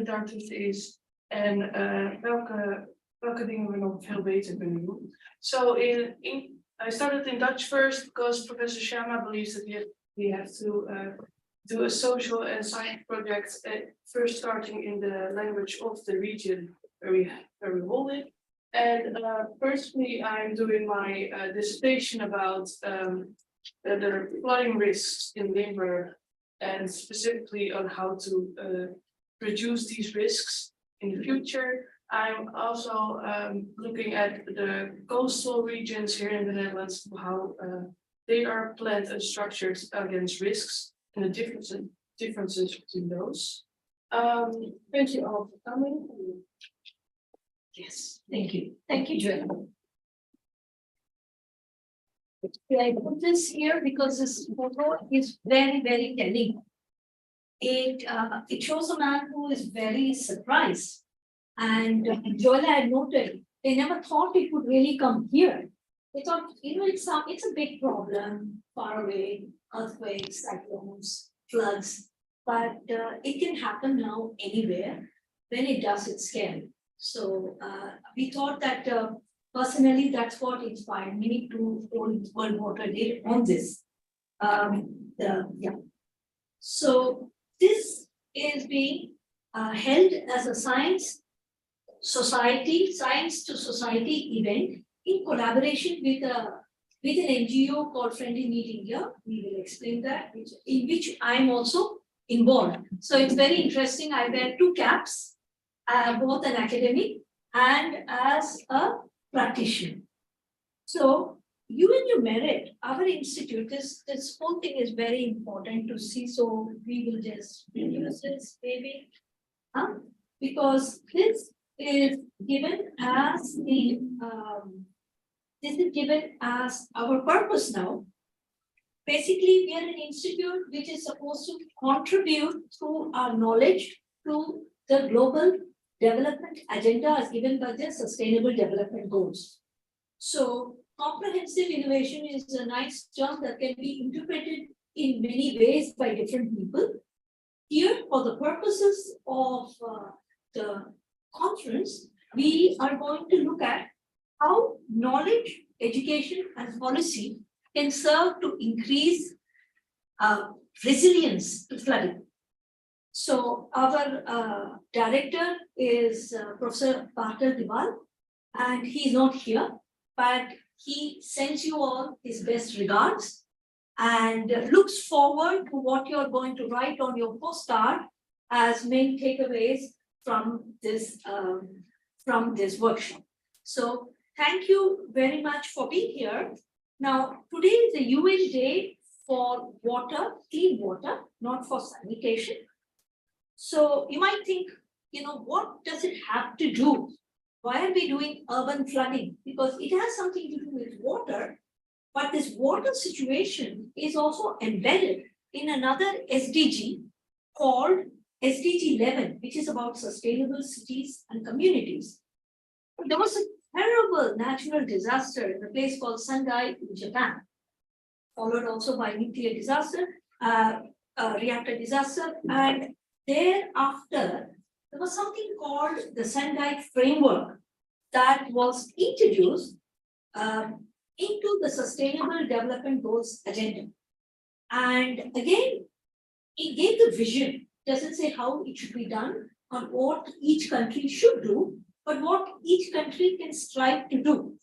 darkte is en welke dingen we nog veel beter kunnen doen. So I started in Dutch first because Professor Sharma believes that we have to do a social and science project first starting in the language of the region where we hold it. And personally, I'm doing my dissertation about the flooding risks in Limburg and specifically on how to reduce these risks in the future. I'm also looking at the coastal regions here in the Netherlands, how they are planned and structured against risks and the differences between those. Thank you all for coming. Yes, thank you. Thank you, Joanna. I put this here because this photo is very, very telling. It shows a man who is very surprised. And Joanna had noted, they never thought it would really come here. They thought, it's a big problem, far away, earthquakes, cyclones, floods, but it can happen now anywhere. When it does, it's scary. So we thought that personally, that's what inspired me to hold World Water Day on this. So this is being held as a science to society event in collaboration with an NGO called Friendly Meet India. We will explain that, in which I am also involved. So it's very interesting. I wear two caps, both an academic and as a practitioner. So UNU Merit, our institute, this whole thing is very important to see. So we will just use this maybe, because this is given as our purpose now. Basically, we are an institute which is supposed to contribute through our knowledge to the global development agenda as given by the Sustainable Development Goals. So comprehensive innovation is a nice term that can be interpreted in many ways by different people. Here, for the purposes of the conference, we are going to look at how knowledge, education, and policy can serve to increase resilience to flooding. So our director is Professor Patel Diwal, and he's not here, but he sends you all his best regards and looks forward to what you're going to write on your postcard as main takeaways from this workshop. So thank you very much for being here. Now, today is the UN Day for water, clean water, not for sanitation. So you might think, what does it have to do? Why are we doing urban flooding? Because it has something to do with water, but this water situation is also embedded in another SDG called SDG 11, which is about sustainable cities and communities. There was a terrible natural disaster in a place called Sendai in Japan, followed also by nuclear disaster, reactor disaster, and thereafter, there was something called the Sendai framework that was introduced into the Sustainable Development Goals agenda. And again, it gave the vision. It doesn't say how it should be done or what each country should do, but what each country can strive to do.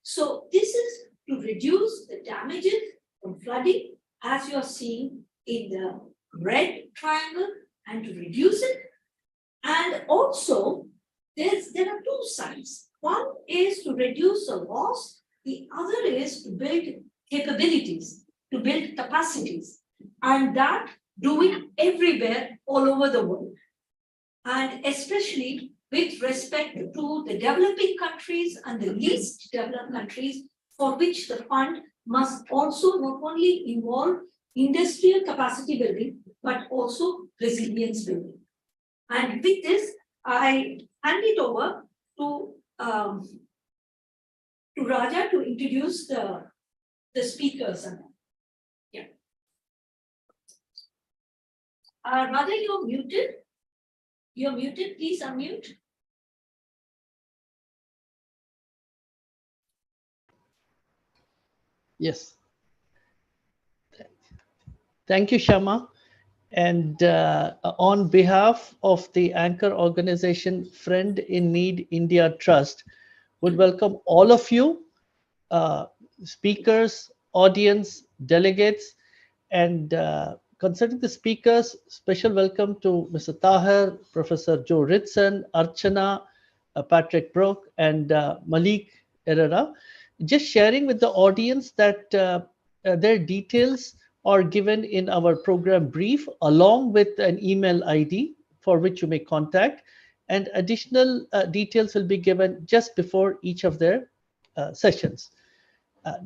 So this is to reduce the damages from flooding, as you're seeing in the red triangle, and to reduce it. And also, there are two sides. One is to reduce the loss. The other is to build capabilities, to build capacities, and that do it everywhere, all over the world. And especially with respect to the developing countries and the least developed countries, for which the fund must also not only involve industrial capacity building, but also resilience building. And with this, I hand it over to Raja to introduce the speakers. Yeah. Raja, you're muted. You're muted, please unmute. Yes. Thank you, Shama. And on behalf of the anchor organization Friend in Need India Trust, would welcome all of you, speakers, audience, delegates, and concerning the speakers, special welcome to Mr. Tahir, Professor Joe Ritson, Archana, Patrick Brook, and Malik Herrera. Just sharing with the audience that their details are given in our program brief along with an email ID for which you may contact, and additional details will be given just before each of their sessions.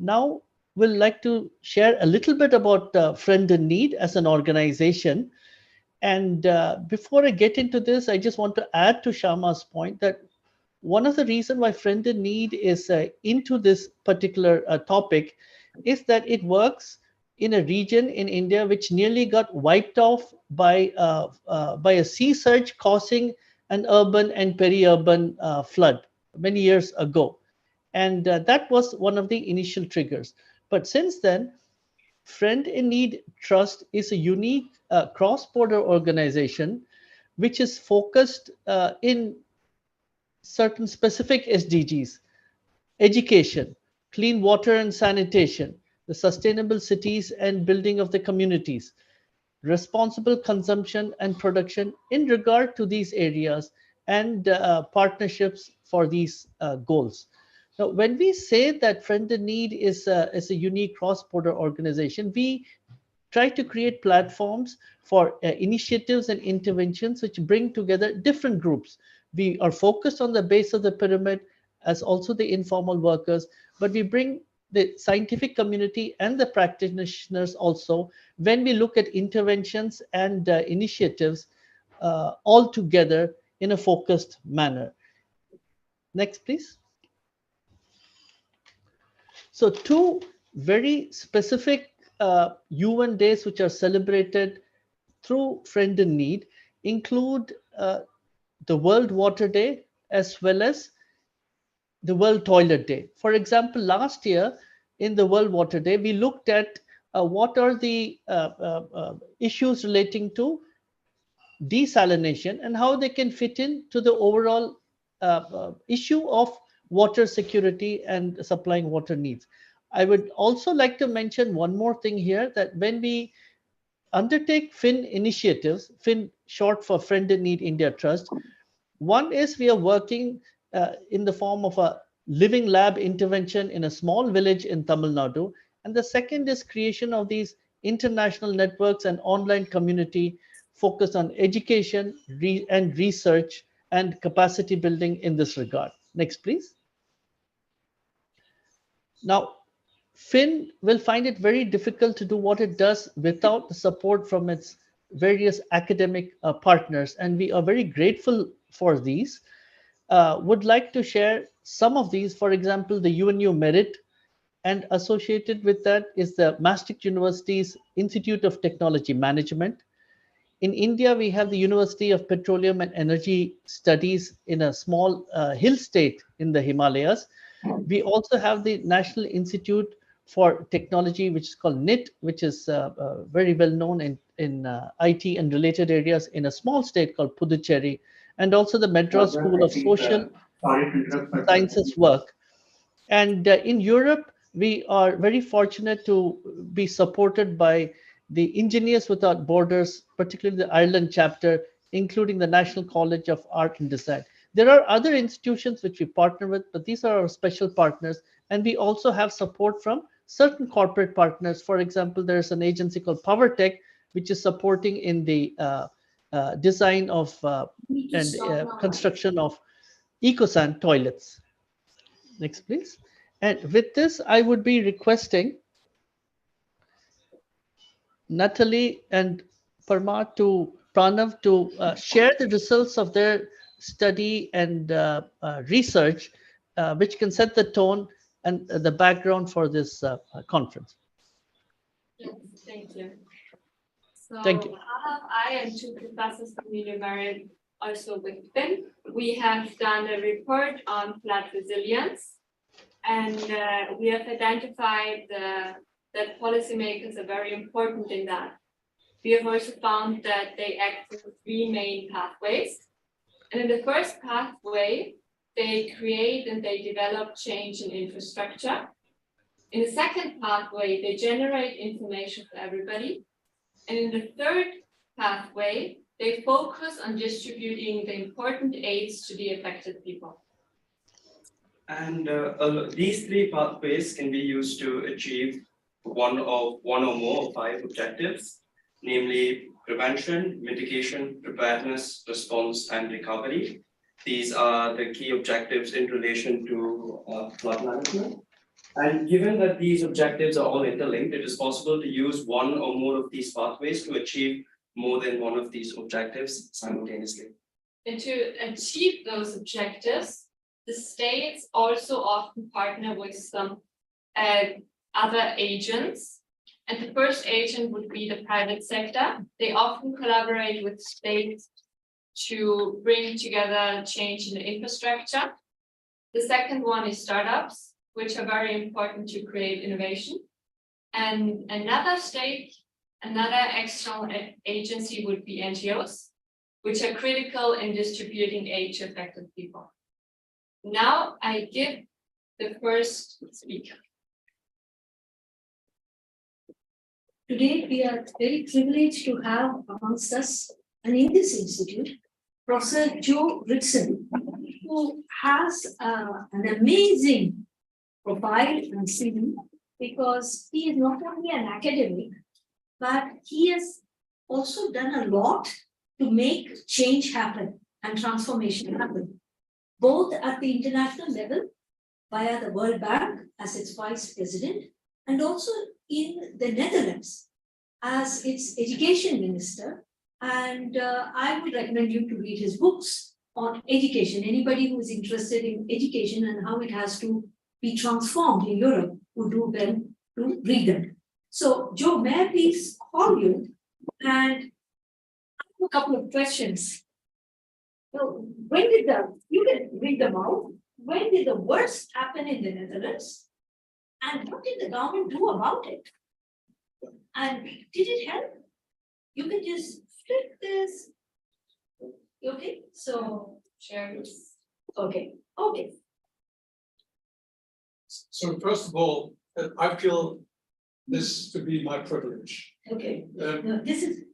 Now, we'll like to share a little bit about Friend in Need as an organization. And before I get into this, I just want to add to Shama's point that one of the reasons why Friend in Need is into this particular topic is that it works in a region in India which nearly got wiped off by a sea surge causing an urban and peri-urban flood many years ago. And that was one of the initial triggers. But since then, Friend in Need Trust is a unique cross-border organization which is focused in certain specific SDGs: education, clean water and sanitation, the sustainable cities and building of the communities, responsible consumption and production in regard to these areas, and partnerships for these goals. Now, when we say that Friend in Need is a unique cross-border organization, we try to create platforms for initiatives and interventions which bring together different groups. We are focused on the base of the pyramid as also the informal workers, but we bring the scientific community and the practitioners also when we look at interventions and initiatives all together in a focused manner. Next, please. So two very specific UN days which are celebrated through Friend in Need include the World Water Day as well as the World Toilet Day. For example, last year in the World Water Day, we looked at what are the issues relating to desalination and how they can fit into the overall issue of water security and supplying water needs. I would also like to mention one more thing here, that when we undertake FIN initiatives, FIN short for Friend in Need India Trust, one is we are working in the form of a living lab intervention in a small village in Tamil Nadu. And the second is creation of these international networks and online community focused on education and research and capacity building in this regard. Next, please. Now, Finn will find it very difficult to do what it does without the support from its various academic partners, and we are very grateful for these. Would like to share some of these. For example, the UNU Merit, and associated with that is the Maastricht University's Institute of Technology Management. In India, we have the University of Petroleum and Energy Studies in a small hill state in the Himalayas. We also have the National Institute for Technology, which is called NIT, which is very well known in IT and related areas in a small state called Puducherry, and also the Madras School of Social Sciences work. And in Europe, we are very fortunate to be supported by the Engineers Without Borders, particularly the Ireland chapter, including the National College of Art and Design. There are other institutions which we partner with, but these are our special partners. And we also have support from certain corporate partners. For example, there's an agency called PowerTech, which is supporting in the design of and construction of EcoSan toilets. Next, please. And with this, I would be requesting Natalie and Pranav to share the results of their study and research, which can set the tone and the background for this conference. Yes, thank you. So Thank you. I and two professors from the Merit also with BIM, we have done a report on flood resilience, and we have identified that policymakers are very important in that. We have also found that they act through three main pathways. And in the first pathway, they create and they develop change in infrastructure. In the second pathway, they generate information for everybody. And in the third pathway, they focus on distributing the important aids to the affected people. And these three pathways can be used to achieve one or more of 5 objectives, namely prevention, mitigation, preparedness, response, and recovery. These are the key objectives in relation to flood management. And given that these objectives are all interlinked, it is possible to use one or more of these pathways to achieve more than one of these objectives simultaneously. And to achieve those objectives, the states also often partner with some other agents. And the first agent would be the private sector. They often collaborate with states to bring together change in the infrastructure. The second one is startups, which are very important to create innovation. And another external agency would be NGOs, which are critical in distributing aid to affected people. Now I give the first speaker. Today, we are very privileged to have amongst us, and in this institute, Professor Joe Ritson, who has an amazing profile and CV, because he is not only an academic, but he has also done a lot to make change happen and transformation happen, both at the international level via the World Bank as its vice president, and also in the Netherlands as its education minister. And I would recommend you to read his books on education. Anybody who is interested in education and how it has to be transformed in Europe would do well to read them. So, Joe, may I please call you and ask a couple of questions. So, you can read them out. When did the worst happen in the Netherlands? And what did the government do about it? And did it help? You can just flip this. Okay, so share this. Okay. So first of all, I feel this to be my privilege. Okay. No, this is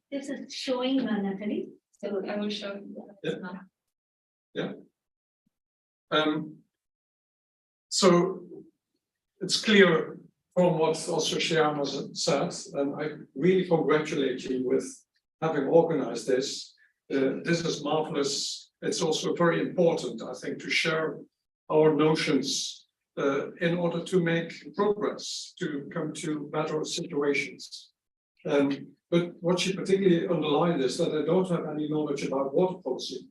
showing Natalie. So I will show you. Yeah. So it's clear from what also Shyama said, and I really congratulate you with having organized this. This is marvelous. It's also very important, I think, to share our notions in order to make progress, to come to better situations. But what she particularly underlined is that I don't have any knowledge about water policy.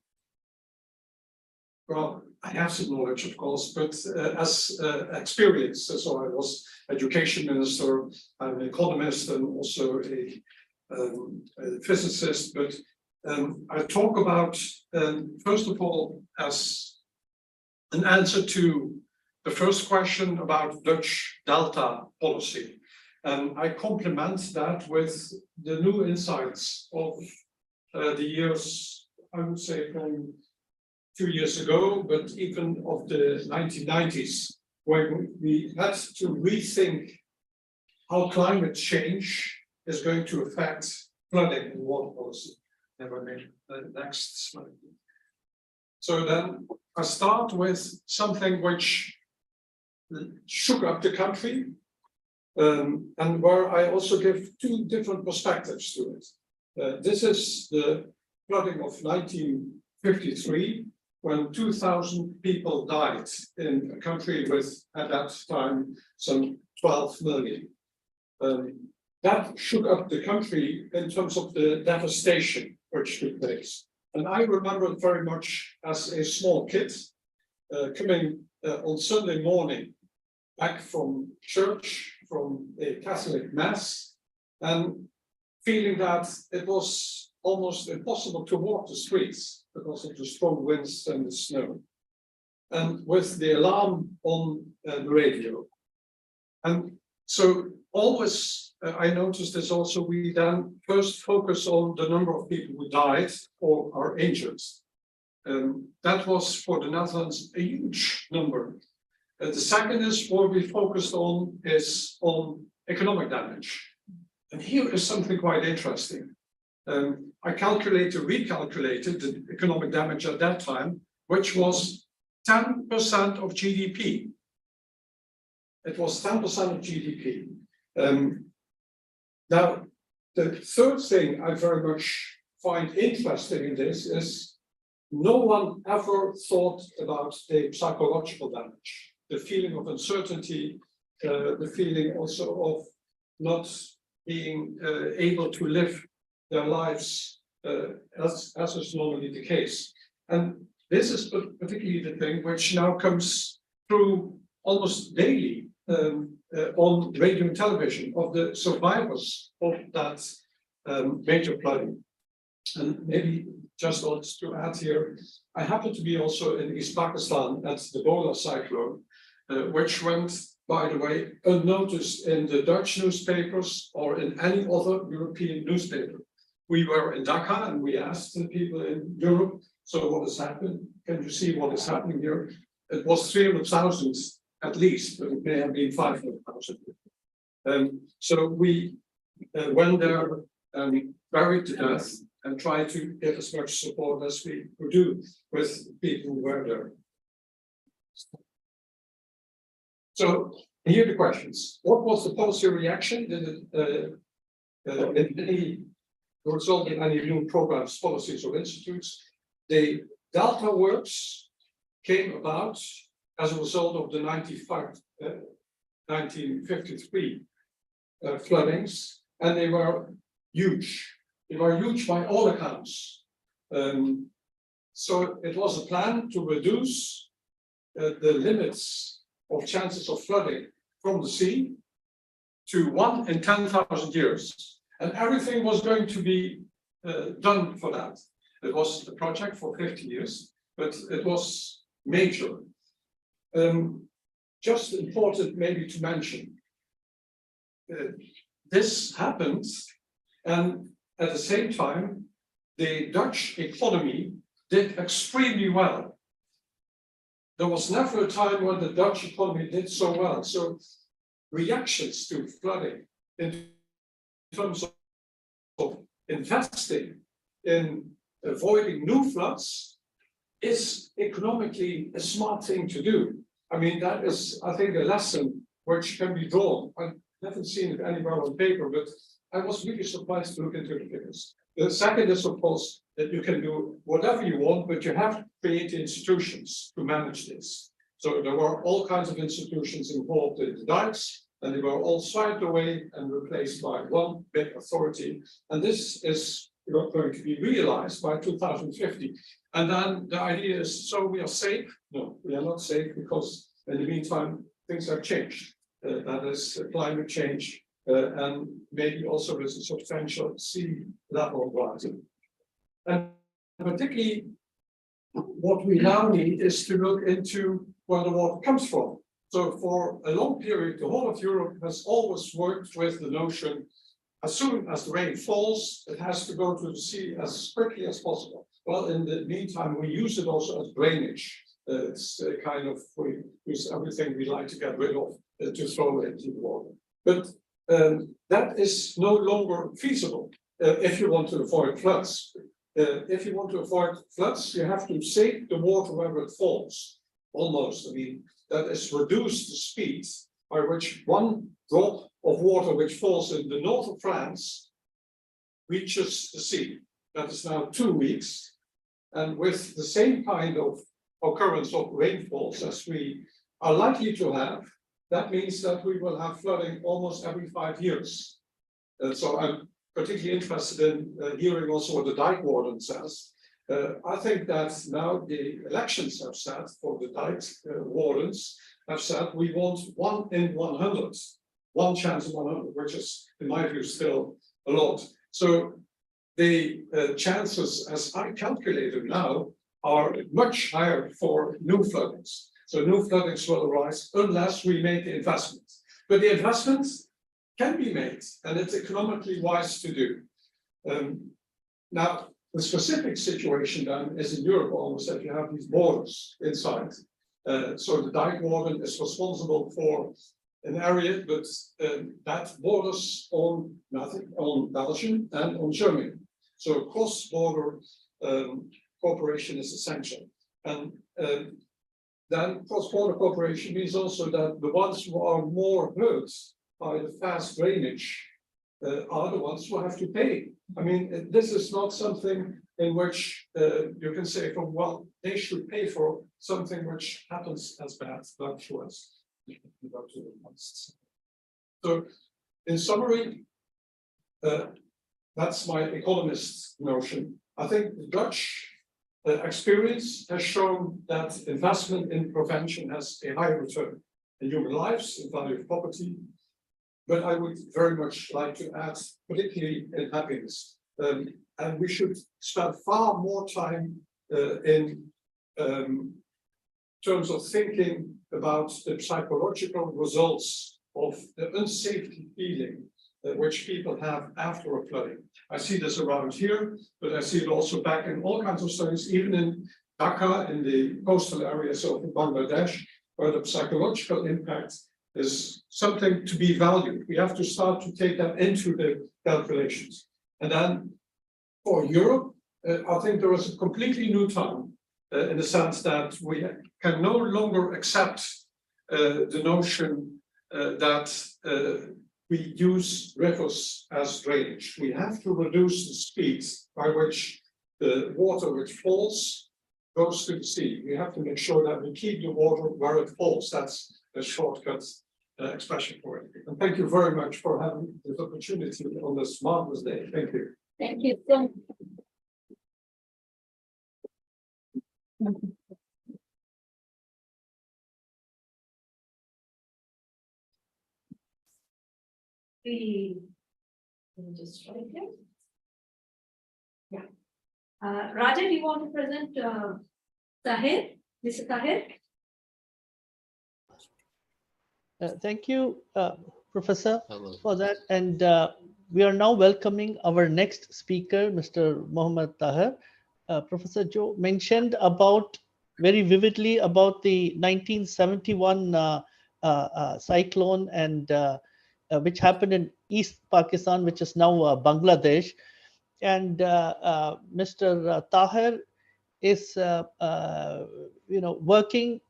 Well, I have some knowledge, of course, but as experience, so I was education minister, I'm an economist and also a physicist, but I talk about, first of all, as an answer to the first question about Dutch Delta policy. And I complement that with the new insights of the years, I would say from 2 years ago, but even of the 1990s, where we had to rethink how climate change is going to affect flooding and water policy. Never mind the next slide. So then I start with something which shook up the country, and where I also give 2 different perspectives to it. This is the flooding of 1953, when 2,000 people died in a country with, at that time, some 12 million. That shook up the country in terms of the devastation which took place. And I remember it very much as a small kid, coming on Sunday morning back from church, from a Catholic mass, and feeling that it was almost impossible to walk the streets because of the strong winds and the snow. And with the alarm on the radio. And so always, I noticed this also, we then first focus on the number of people who died or are injured. That was for the Netherlands a huge number. The second is what we focused on is on economic damage. And here is something quite interesting. I recalculated the economic damage at that time, which was 10% of GDP. It was 10% of GDP. Now, the third thing I very much find interesting in this is no one ever thought about the psychological damage, the feeling of uncertainty, the feeling also of not being able to live their lives as is normally the case. And this is particularly the thing which now comes through almost daily on radio and television of the survivors of that major flooding. And maybe just also to add here, I happen to be also in East Pakistan at the Bola cyclone, which went, by the way, unnoticed in the Dutch newspapers or in any other European newspaper. We were in Dhaka and we asked the people in Europe, so what has happened? Can you see what is happening here? It was 300,000 at least, but it may have been 500,000. So we went there and buried to death and tried to get as much support as we could do with people who were there. So here are the questions. What was the policy reaction? Did it result in any new programs, policies, or institutes? The Delta works came about as a result of the 1953 floodings, and they were huge. They were huge by all accounts. So it was a plan to reduce the limits of chances of flooding from the sea to 1 in 10,000 years. And everything was going to be done for that. It was a project for 50 years, but it was major. Just important maybe to mention, this happened, and at the same time, the Dutch economy did extremely well. There was never a time when the Dutch economy did so well. So reactions to flooding in terms of investing in avoiding new floods is economically a smart thing to do. I mean, that is, I think, a lesson which can be drawn. I haven't seen it anywhere on paper, but I was really surprised to look into the figures. The second is, of course, that you can do whatever you want, but you have to create institutions to manage this. So there were all kinds of institutions involved in the dikes, and they were all swiped away and replaced by one big authority. And this is not going to be realized by 2050. And then the idea is, so we are safe? No, we are not safe, because in the meantime, things have changed. That is climate change, and maybe also with a substantial sea level rising. And particularly, what we now need is to look into where the water comes from. So for a long period, the whole of Europe has always worked with the notion, as soon as the rain falls, it has to go to the sea as quickly as possible. Well, in the meantime, we use it also as drainage. It's a kind of, we use everything we like to get rid of to throw it into the water. But that is no longer feasible if you want to avoid floods. If you want to avoid floods, you have to save the water wherever it falls, almost. I mean, that is reduce the speed by which one drop of water which falls in the north of France reaches the sea. That is now 2 weeks. And with the same kind of occurrence of rainfalls as we are likely to have, that means that we will have flooding almost every 5 years. So I'm particularly interested in hearing also what the dike warden says. I think that now the elections have said, for the dike wardens, have said we want 1 in 100, one chance in 100, which is, in my view, still a lot. So the chances, as I calculated now, are much higher for new floodings. So new floodings will arise unless we make the investments. But the investments can be made, and it's economically wise to do. Now, the specific situation then is in Europe almost that you have these borders inside. So the dike warden is responsible for an area, but that borders on nothing, on Belgium and on Germany. So cross-border cooperation is essential. And then cross-border cooperation means also that the ones who are more hurt by the fast drainage are the ones who have to pay. I mean, this is not something in which you can say, from, well, they should pay for something which happens as bad luck to us. So, in summary, that's my economist notion. I think the Dutch experience has shown that investment in prevention has a high return in human lives, in value of property, but I would very much like to add, particularly in happiness. And we should spend far more time in terms of thinking about the psychological results of the unsafety feeling which people have after a flooding. I see this around here, but I see it also back in all kinds of studies, even in Dhaka, in the coastal areas of Bangladesh, where the psychological impact is something to be valued. We have to start to take that into the calculations. And then for Europe, I think there is a completely new time in the sense that we can no longer accept the notion that we use rivers as drainage. We have to reduce the speeds by which the water which falls goes to the sea. We have to make sure that we keep the water where it falls. That's a shortcut expression for it. And thank you very much for having this opportunity on this marvelous day. Thank you. Thank you so much. Just right here. Yeah. Raja, do you want to present Tahir? Mr. Tahir? Thank you, Professor, for that. And we are now welcoming our next speaker, Mr. Mohammed Tahir. Professor Joe mentioned about very vividly about the 1971 cyclone and which happened in East Pakistan, which is now Bangladesh. And Mr. Tahir is, working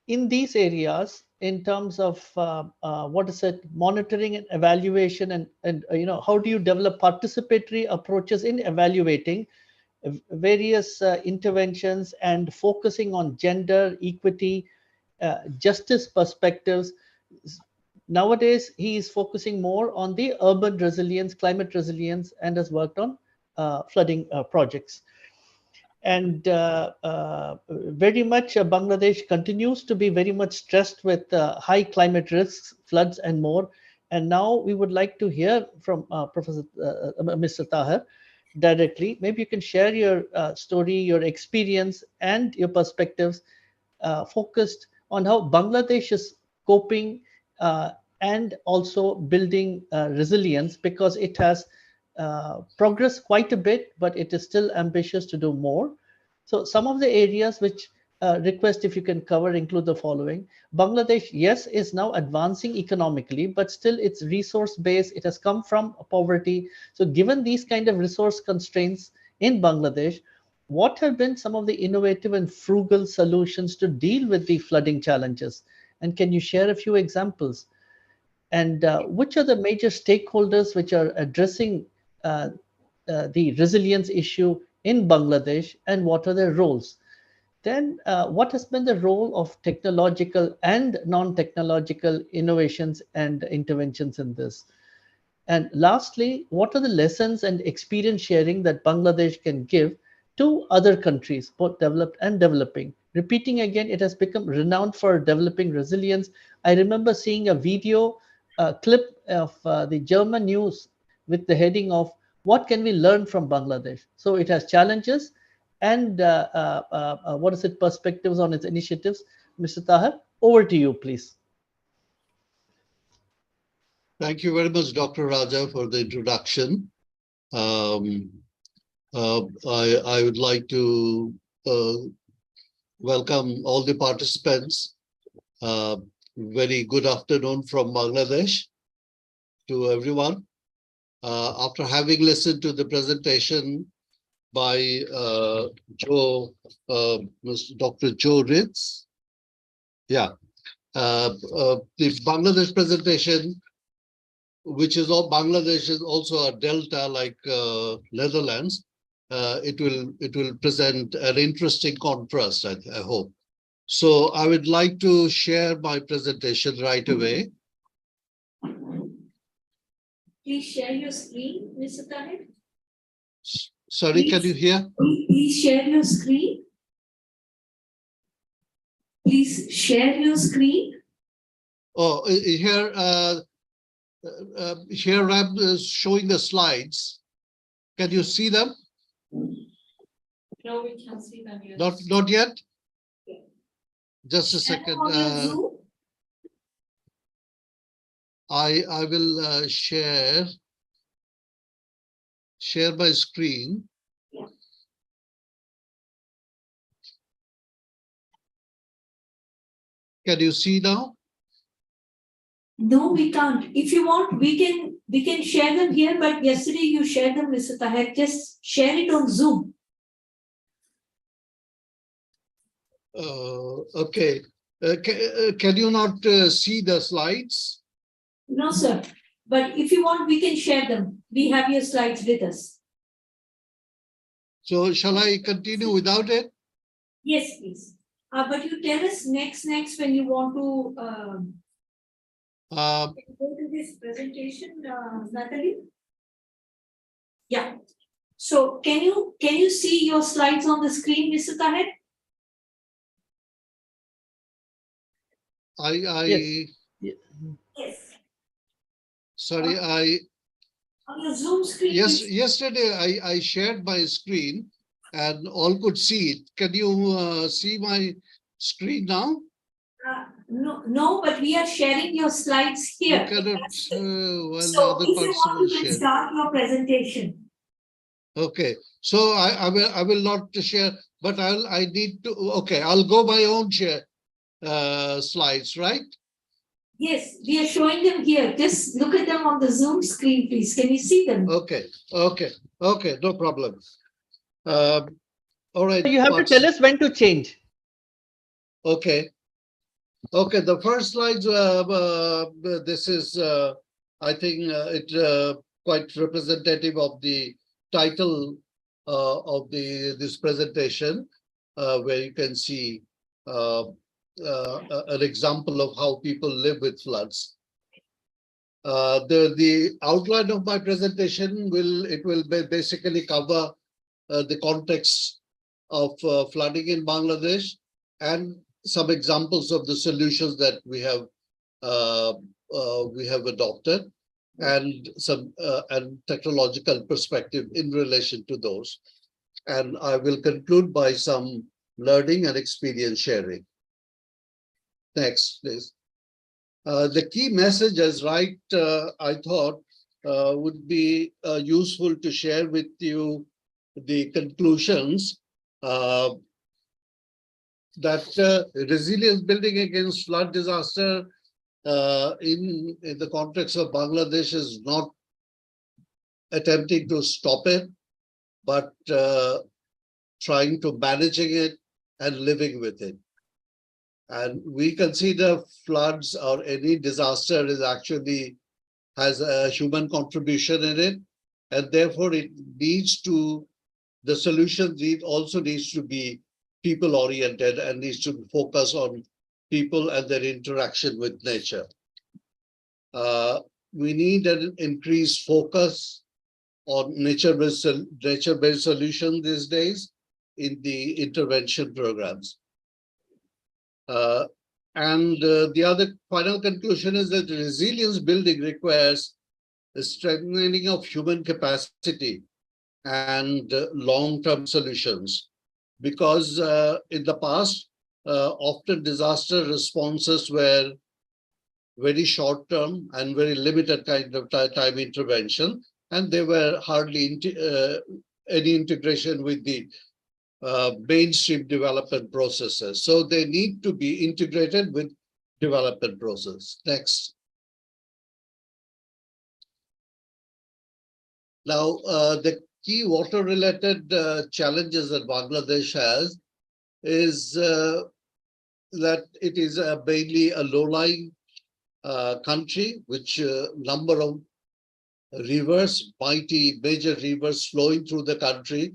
in these areas in terms of monitoring and evaluation, and how do you develop participatory approaches in evaluating various interventions and focusing on gender equity, justice perspectives. Nowadays, he is focusing more on the urban resilience, climate resilience, and has worked on flooding projects. And very much Bangladesh continues to be very much stressed with high climate risks, floods, and more. And now we would like to hear from Mr. Tahir directly. Maybe you can share your story, your experience, and your perspectives focused on how Bangladesh is coping and also building resilience, because it has progressed quite a bit, but it is still ambitious to do more. So some of the areas which request if you can cover include the following. Bangladesh, yes, is now advancing economically, but still its resource base, it has come from poverty. So given these kind of resource constraints in Bangladesh, what have been some of the innovative and frugal solutions to deal with the flooding challenges? And can you share a few examples? And which are the major stakeholders which are addressing the resilience issue in Bangladesh, and what are their roles? Then what has been the role of technological and non-technological innovations and interventions in this? And lastly, what are the lessons and experience sharing that Bangladesh can give to other countries, both developed and developing? Repeating again, it has become renowned for developing resilience. I remember seeing a video clip of the German news with the heading of what can we learn from Bangladesh? So it has challenges and what is it, perspectives on its initiatives. Mr. Tahir, over to you, please. Thank you very much, Dr. Raja, for the introduction. I would like to welcome all the participants. Very good afternoon from Bangladesh to everyone. After having listened to the presentation by Dr. Joe Ritz, the Bangladesh presentation, which is all Bangladesh is also a delta like Netherlands. It will present an interesting contrast, I hope. So I would like to share my presentation right away. Please share your screen, Mr. Tahir. Sorry, can you hear? Please share your screen. Please share your screen. Oh, here I'm showing the slides. Can you see them? No, we can't see them yet. Not yet? Just a second. On your Zoom. I will share my screen. Yeah. Can you see now? No, we can't. If you want, we can share them here, but yesterday you shared them, Mr. Tahir. Just share it on Zoom. Okay. Can you not see the slides? No, sir. But if you want, we can share them. We have your slides with us. So shall I continue without it? Yes, please. But you tell us next when you want to go to this presentation, Natalie. Yeah. So can you see your slides on the screen, Mr. Tahir? Yes. Sorry, On your Zoom screen. yesterday I shared my screen and all could see it. Can you see my screen now? No, but we are sharing your slides here. You cannot, so if you want, you can start your presentation. Okay, so I will not share, but I need to. Okay, I'll go my own share slides, right? Yes, we are showing them here. Just look at them on the Zoom screen, please. Can you see them? Okay, no problem. All right. You have to tell us when to change. Okay, the first slides, this is, I think it quite representative of the title of this presentation, where you can see an example of how people live with floods. The outline of my presentation will basically cover the context of flooding in Bangladesh and some examples of the solutions that we have adopted, and some and technological perspective in relation to those. And I will conclude by some learning and experience sharing. Next, please. The key messages, right, I thought would be useful to share with you the conclusions that resilience building against flood disaster in the context of Bangladesh is not attempting to stop it, but trying to managing it and living with it. And we consider floods or any disaster is actually has a human contribution in it, and therefore it needs to, the solution also needs to be people oriented and needs to focus on people and their interaction with nature. We need an increased focus on nature-based solutions these days in the intervention programs. And the other final conclusion is that resilience building requires the strengthening of human capacity and long-term solutions. Because in the past, often disaster responses were very short-term and very limited kind of time intervention, and they were hardly any integration with the mainstream development processes. So they need to be integrated with development process. Next. Now, the key water-related challenges that Bangladesh has is that it is mainly a low-lying country, which number of rivers, mighty major rivers flowing through the country,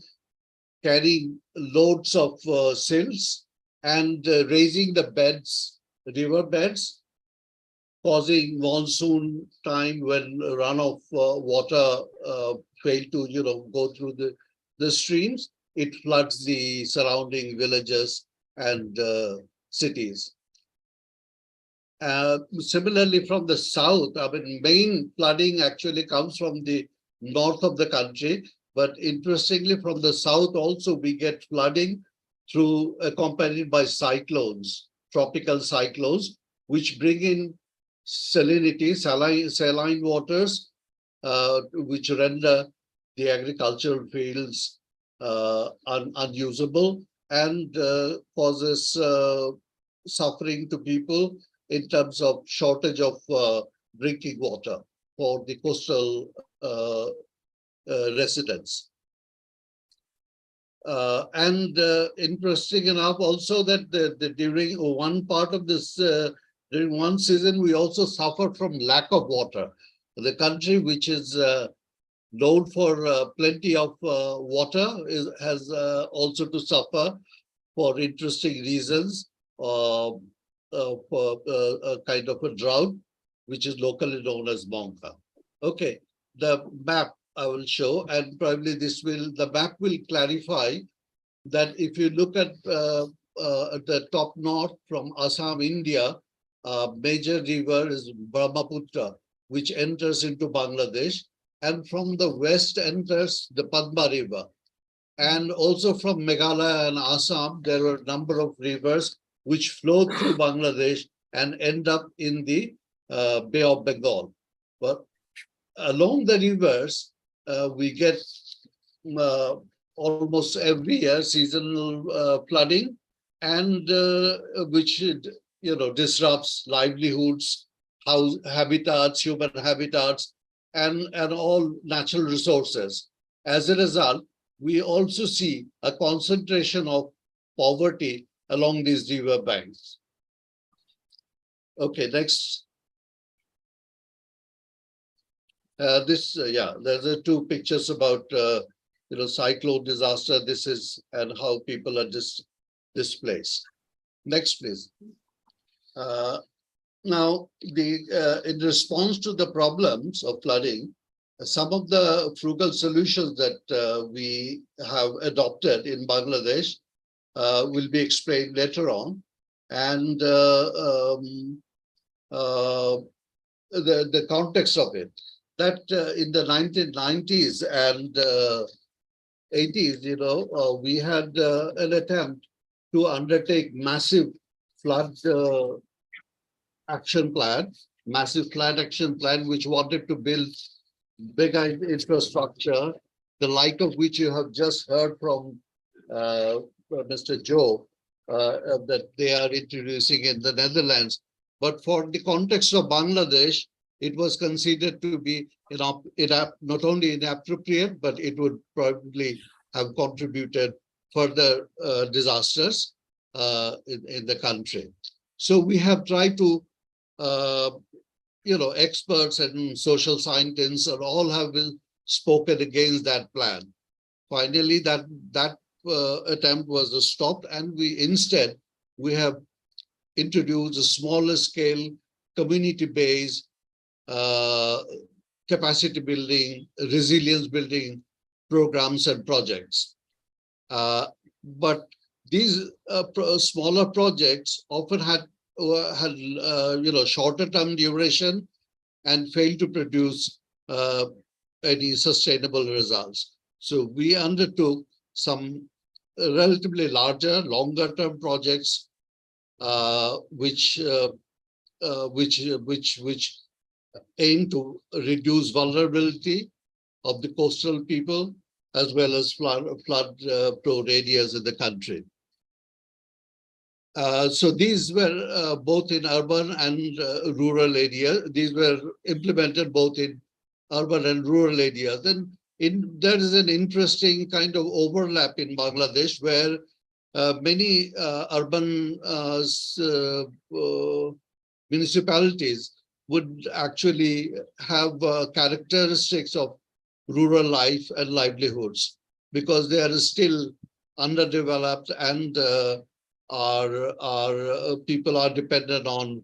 carrying loads of silts and raising the beds, river beds, causing monsoon time when runoff water fail to go through the streams. It floods the surrounding villages and cities. Similarly, from the south, I mean, main flooding actually comes from the north of the country, but interestingly, from the south also we get flooding through accompanied by cyclones, tropical cyclones, which bring in salinity, saline waters, which render the agricultural fields unusable and causes suffering to people in terms of shortage of drinking water for the coastal residents. Interesting enough also that during one part of this, during one season, we also suffered from lack of water. The country, which is known for plenty of water, has also to suffer for interesting reasons, for a kind of a drought, which is locally known as Monka. Okay, the map I will show, and probably the map will clarify that if you look at the top north from Assam, India, major river is Brahmaputra, which enters into Bangladesh, and from the west enters the Padma River. And also from Meghalaya and Assam, there are a number of rivers which flow through Bangladesh and end up in the Bay of Bengal. But along the rivers, we get almost every year seasonal flooding, and which disrupts livelihoods, habitats, human habitats, and all natural resources. As a result, we also see a concentration of poverty along these river banks. Okay, next. There's the two pictures about cyclone disaster. This is and how people are displaced. Next, please. Now, in response to the problems of flooding, some of the frugal solutions that we have adopted in Bangladesh will be explained later on, and the context of it. That in the 1990s and 80s, we had an attempt to undertake massive flood action plan, which wanted to build big infrastructure, the like of which you have just heard from Mr. Joe, that they are introducing in the Netherlands. But for the context of Bangladesh, it was considered to be not only inappropriate, but it would probably have contributed further disasters in the country. So we have tried to, experts and social scientists and all have spoken against that plan. Finally, that attempt was stopped, and we have introduced a smaller scale, community-based capacity building, resilience building programs and projects. But these smaller projects often had shorter term duration and failed to produce any sustainable results. So we undertook some relatively larger, longer term projects, which aim to reduce vulnerability of the coastal people as well as flood prone areas in the country. So these were both in urban and rural areas. These were implemented both in urban and rural areas. And there is an interesting kind of overlap in Bangladesh where many urban municipalities would actually have characteristics of rural life and livelihoods because they are still underdeveloped and people are dependent on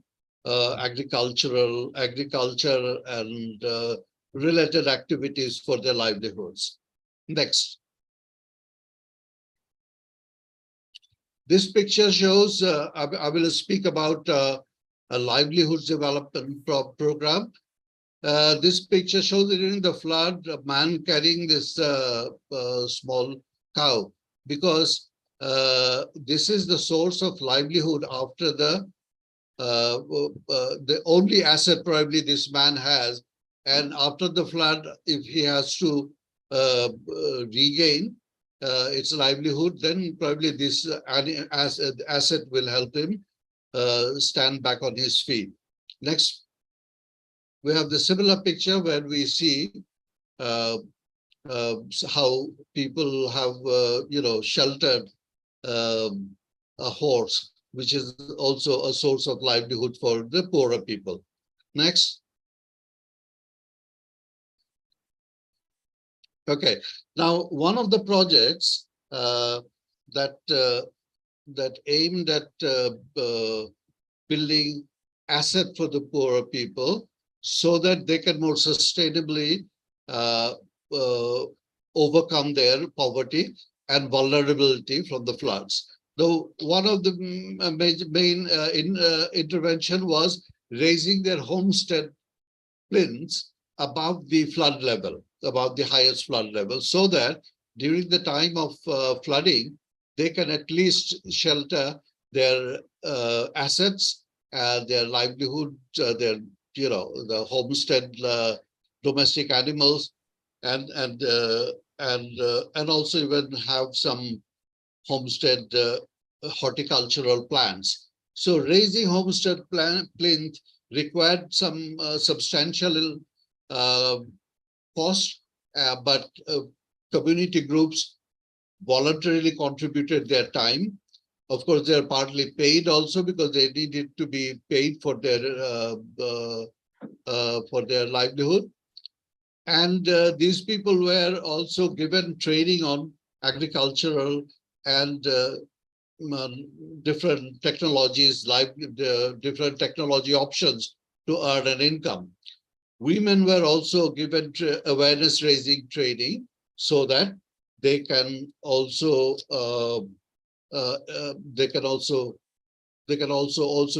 agriculture and related activities for their livelihoods. Next. This picture shows, I will speak about a livelihoods development program. This picture shows that during the flood, a man carrying this small cow, because this is the source of livelihood after the only asset probably this man has. And after the flood, if he has to regain its livelihood, then probably this asset will help him stand back on his feet. Next. We have the similar picture where we see how people have, sheltered a horse, which is also a source of livelihood for the poorer people. Next. Okay. Now, one of the projects that aimed at building asset for the poorer people, so that they can more sustainably overcome their poverty and vulnerability from the floods. Though one of the main intervention was raising their homestead plinths above the flood level, above the highest flood level, so that during the time of flooding, they can at least shelter their assets, their livelihood, the homestead domestic animals, and also even have some homestead horticultural plants. So raising homestead plinth required some substantial cost, but community groups voluntarily contributed their time. Of course, they are partly paid also because they needed to be paid for their livelihood. And these people were also given training on agricultural and different technologies, like different technology options to earn an income. Women were also given awareness raising training so that they can also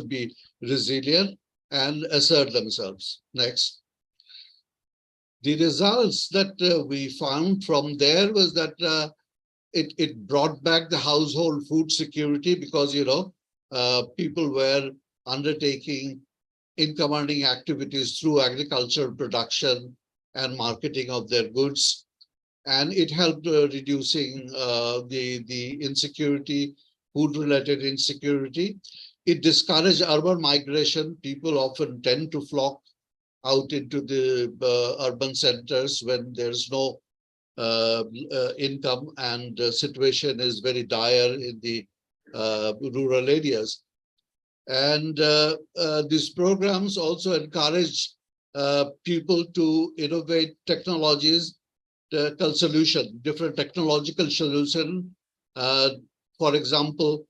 be resilient and assert themselves. Next. The results that we found from there was that it brought back the household food security because, people were undertaking income earning activities through agricultural production and marketing of their goods. And it helped reducing the insecurity, food-related insecurity. It discouraged urban migration. People often tend to flock out into the urban centers when there's no income and situation is very dire in the rural areas. And these programs also encourage people to innovate technologies, different technological solution. For example,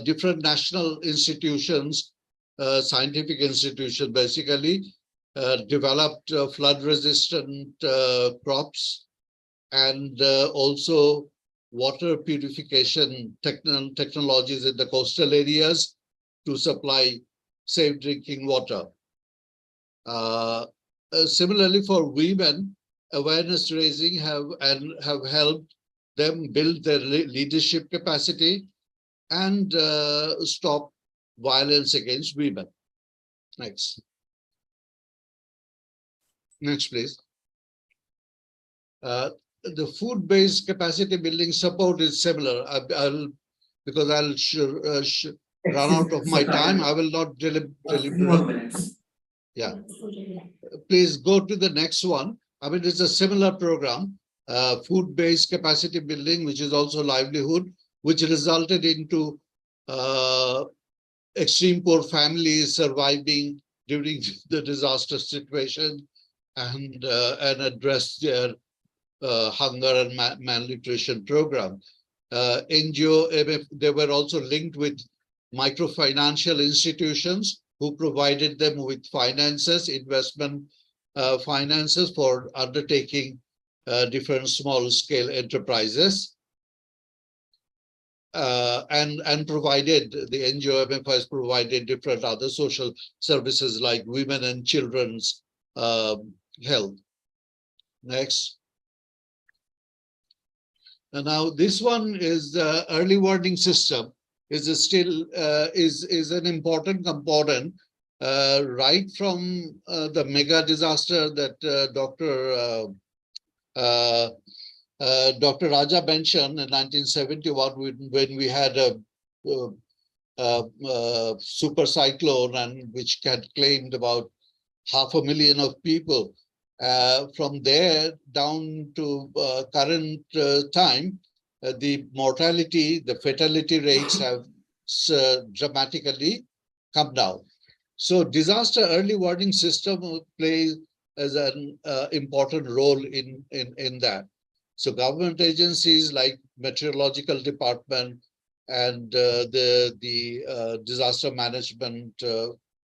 different national institutions, scientific institutions basically, developed flood-resistant crops and also water purification technologies in the coastal areas to supply safe drinking water. Similarly, for women, awareness raising have helped them build their leadership capacity and stop violence against women. Next. Next, please. The food-based capacity building support is similar. Because I'll run out of my time, I will not deliberate. Yeah. Please go to the next one. I mean, it's a similar program, food-based capacity building, which is also livelihood, which resulted into extreme poor families surviving during the disaster situation and address their hunger and malnutrition program. NGO, they were also linked with microfinancial institutions who provided them with finances, investment finances for undertaking different small-scale enterprises. And provided, the NGO MFIs provided different other social services like women and children's health. Next. And now this one is the early warning system. Is an important component right from the mega disaster that Dr. Raja mentioned in 1971 when we had a super cyclone and which had claimed about 500,000 of people. From there down to current time, the mortality, the fatality rates have dramatically come down. So disaster early warning system plays as an important role in that. So government agencies like Meteorological Department and the Disaster Management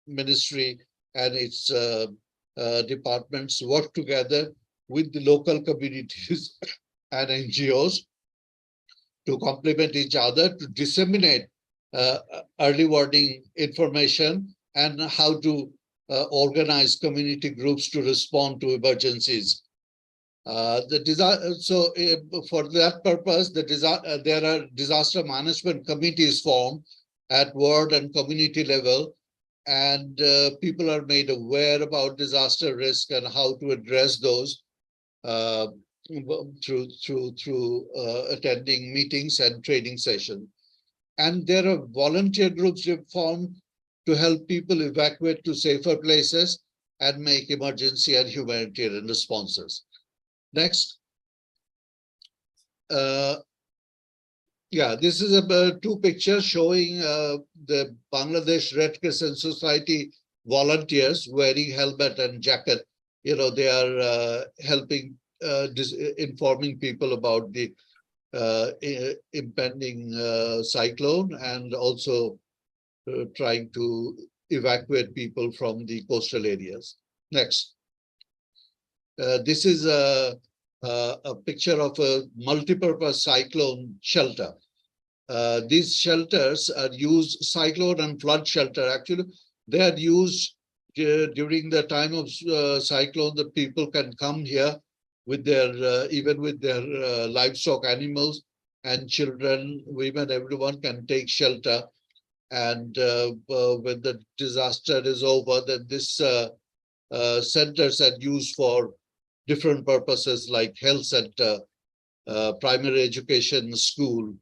Ministry and its departments work together with the local communities and NGOs to complement each other to disseminate early warning information and how to organize community groups to respond to emergencies. For that purpose, there are disaster management committees formed at ward and community level, and people are made aware about disaster risk and how to address those through attending meetings and training sessions. And there are volunteer groups formed to help people evacuate to safer places and make emergency and humanitarian responses. Next. Yeah, this is two pictures showing the Bangladesh Red Crescent Society volunteers wearing helmet and jacket. You know, they are helping, informing people about the impending cyclone and also trying to evacuate people from the coastal areas. Next. This is a picture of a multi-purpose cyclone shelter. These shelters are used, cyclone and flood shelter, actually, they are used during the time of cyclone. The people can come here with their, even with their livestock animals and children, women, everyone can take shelter. And when the disaster is over, then this centers are used for different purposes like health center, primary education, school,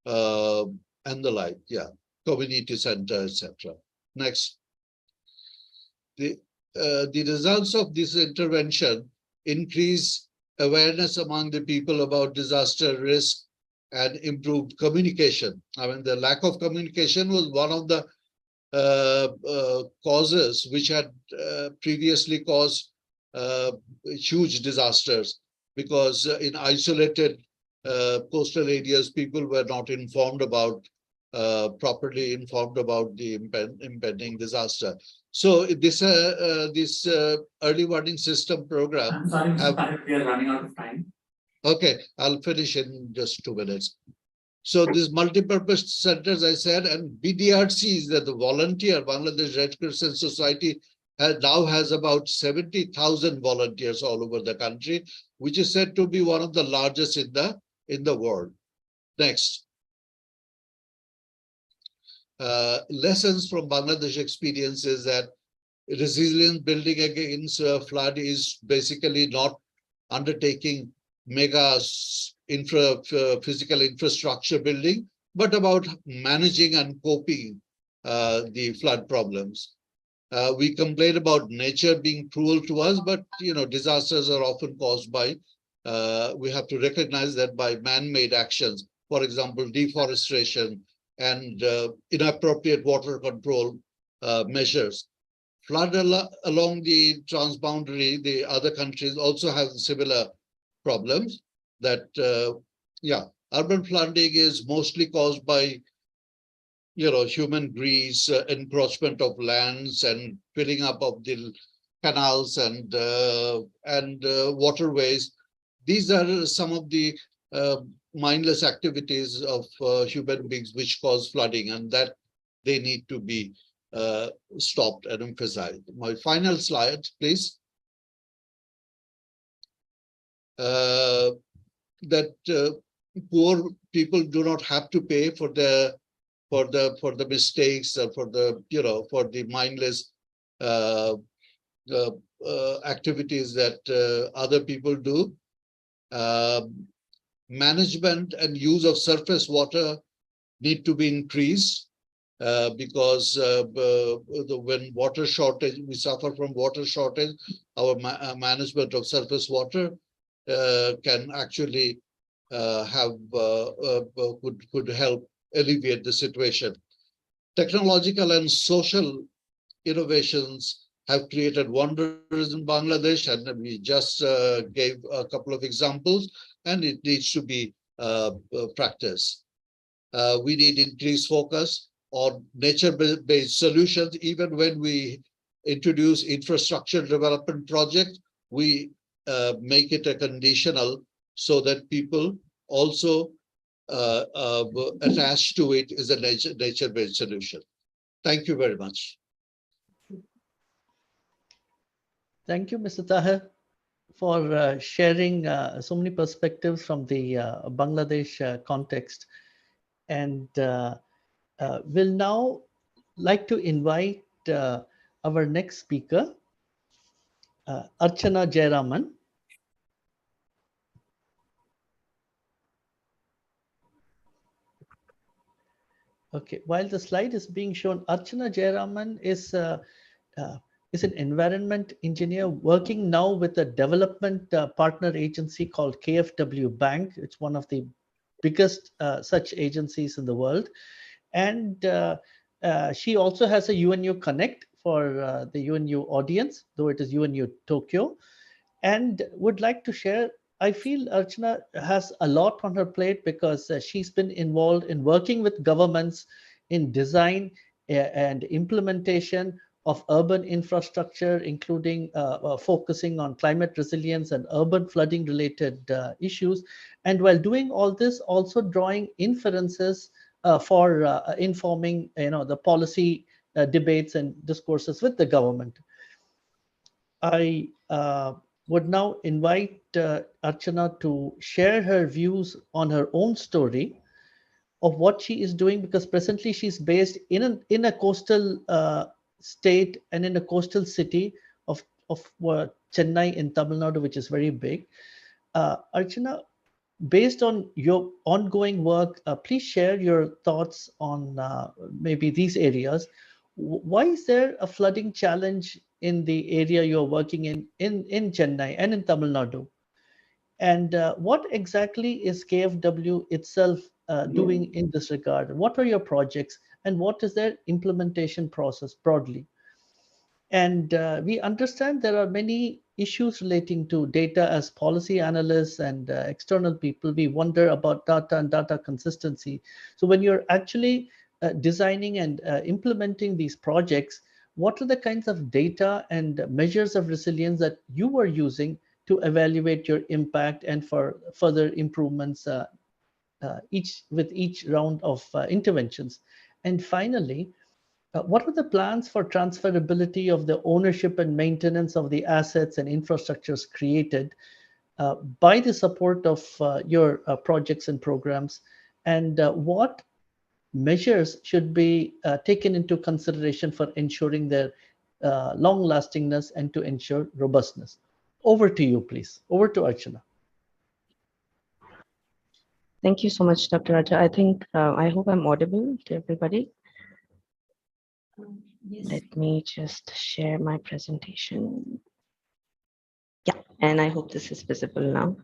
and the like, yeah, community center, etc. Next. The results of this intervention increase awareness among the people about disaster risk and improved communication. I mean, the lack of communication was one of the causes which had previously caused huge disasters, because in isolated coastal areas, people were not informed about, properly informed about the impending disaster. So this early warning system program. I'm sorry, Mr. Parekh, we are running out of time. Okay, I'll finish in just 2 minutes. So these multi-purpose centers, I said, and BDRCs, that the volunteer Bangladesh Red Crescent Society now has about 70,000 volunteers all over the country, which is said to be one of the largest in the world. Next. Lessons from Bangladesh experience is that resilient building against flood is basically not undertaking mega physical infrastructure building, but about managing and coping the flood problems. We complain about nature being cruel to us, but disasters are often caused by, we have to recognize that by man-made actions, for example, deforestation and inappropriate water control measures. Flood along the transboundary, the other countries also have similar problems that, urban flooding is mostly caused by human grease, encroachment of lands and filling up of the canals and waterways. These are some of the mindless activities of human beings which cause flooding, and that they need to be stopped and emphasized. My final slide, please. That poor people do not have to pay for the mistakes or for the mindless activities that other people do. Management and use of surface water need to be increased because when water shortage, we suffer from water shortage, our management of surface water can actually could help alleviate the situation. Technological and social innovations have created wonders in Bangladesh, and we just gave a couple of examples, and it needs to be practiced. We need increased focus on nature-based solutions. Even when we introduce infrastructure development projects, we make it a conditional so that people also attached to it is a nature-based solution. Thank you very much. Thank you, Mr. Tahir, for sharing so many perspectives from the Bangladesh context. And we'll now like to invite our next speaker, Archana Jayaraman. Okay, while the slide is being shown, Archana Jayaraman is an environment engineer working now with a development partner agency called KfW Bank. It's one of the biggest such agencies in the world. And she also has a UNU Connect for the UNU audience, though it is UNU Tokyo, and would like to share. I feel Archana has a lot on her plate because she's been involved in working with governments in design and implementation of urban infrastructure, including focusing on climate resilience and urban flooding related issues. And while doing all this, also drawing inferences for informing the policy debates and discourses with the government. I would now invite Archana to share her views on her own story of what she is doing, because presently she's based in a coastal state and in a coastal city of Chennai in Tamil Nadu, which is very big. Archana, based on your ongoing work, please share your thoughts on maybe these areas. Why is there a flooding challenge in the area you're working in Chennai and in Tamil Nadu? And what exactly is KfW itself doing in this regard? What are your projects and what is their implementation process broadly? And we understand there are many issues relating to data. As policy analysts and external people, we wonder about data and data consistency. So when you're actually designing and implementing these projects, what are the kinds of data and measures of resilience that you are using to evaluate your impact and for further improvements with each round of interventions? And finally, What are the plans for transferability of the ownership and maintenance of the assets and infrastructures created by the support of your projects and programs? And what measures should be taken into consideration for ensuring their long lastingness and to ensure robustness? Over to you, please. Over to Archana. Thank you so much, Dr. Raja. I hope I'm audible to everybody. Yes. Let me just share my presentation. Yeah, and I hope this is visible now.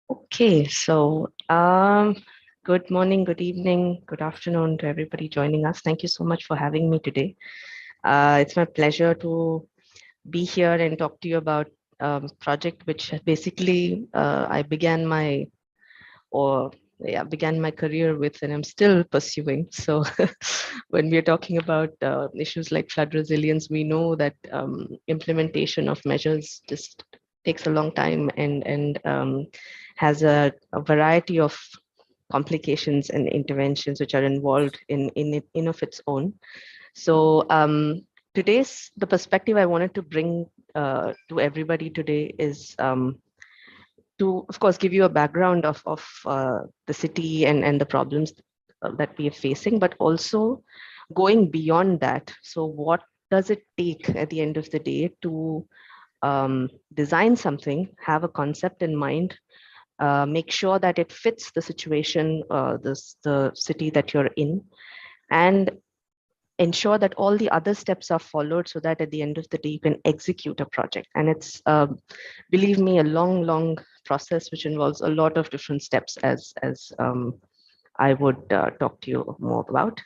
Okay, so good morning, good evening, good afternoon to everybody joining us. Thank you so much for having me today. It's my pleasure to be here and talk to you about project which basically I began my career with and I'm still pursuing. So when we're talking about issues like flood resilience, we know that implementation of measures just takes a long time and has a variety of complications and interventions which are involved in of its own. So the perspective I wanted to bring to everybody today is to, of course, give you a background of the city and the problems that we are facing, but also going beyond that. So what does it take at the end of the day to design something, have a concept in mind, make sure that it fits the situation, the city that you're in, and ensure that all the other steps are followed so that at the end of the day you can execute a project. And it's believe me, a long process which involves a lot of different steps, as I would talk to you more about.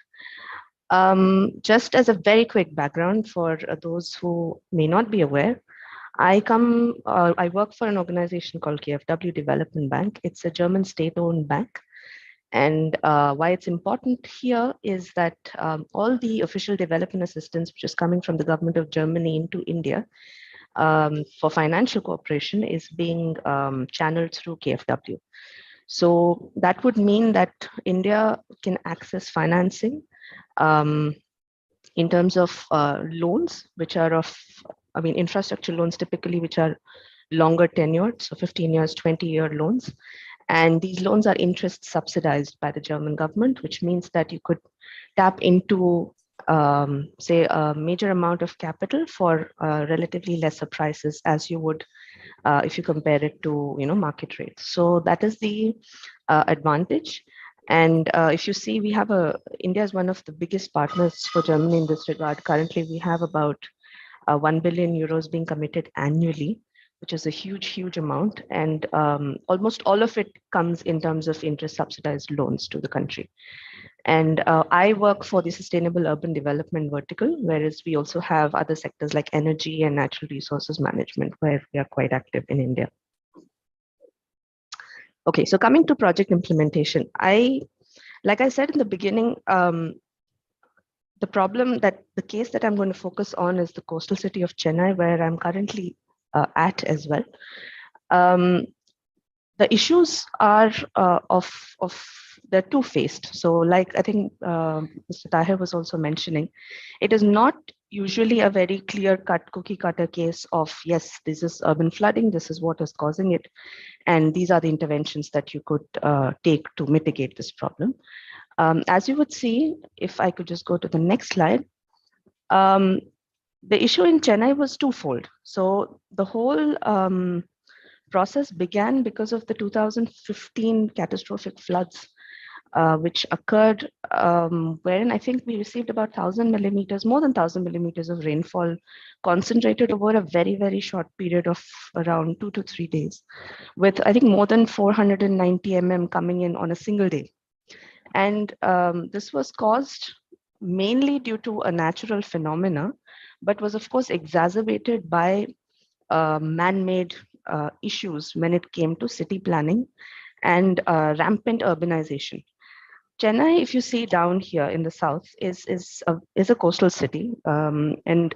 Just as a very quick background for those who may not be aware, I work for an organization called KfW Development Bank. It's a German state-owned bank. And why it's important here is that all the official development assistance, which is coming from the government of Germany into India for financial cooperation, is being channeled through KfW. So that would mean that India can access financing in terms of loans, which are infrastructure loans typically, which are longer tenured, so 15 years, 20-year loans. And these loans are interest subsidized by the German government, which means that you could tap into, say, a major amount of capital for relatively lesser prices as you would if you compare it to market rates. So that is the advantage. And if you see, India is one of the biggest partners for Germany in this regard. Currently, we have about 1 billion euros being committed annually, which is a huge amount. And almost all of it comes in terms of interest subsidized loans to the country. And I work for the sustainable urban development vertical, whereas we also have other sectors like energy and natural resources management, where we are quite active in India. Okay, so coming to project implementation, like I said in the beginning, the case that I'm going to focus on is the coastal city of Chennai, where I'm currently at as well. The issues are they're two-faced. So like I think Mr. Tahir was also mentioning, it is not usually a very clear-cut, cookie-cutter case of, yes, this is urban flooding, this is what is causing it, and these are the interventions that you could take to mitigate this problem. As you would see, if I could just go to the next slide, the issue in Chennai was twofold. So the whole process began because of the 2015 catastrophic floods, which occurred wherein I think we received about 1,000 millimeters, more than 1,000 millimeters of rainfall concentrated over a very short period of around 2 to 3 days, with I think more than 490 mm coming in on a single day. And this was caused mainly due to a natural phenomena, but was of course exacerbated by man-made issues when it came to city planning and rampant urbanization. Chennai, if you see down here in the south, is a coastal city, and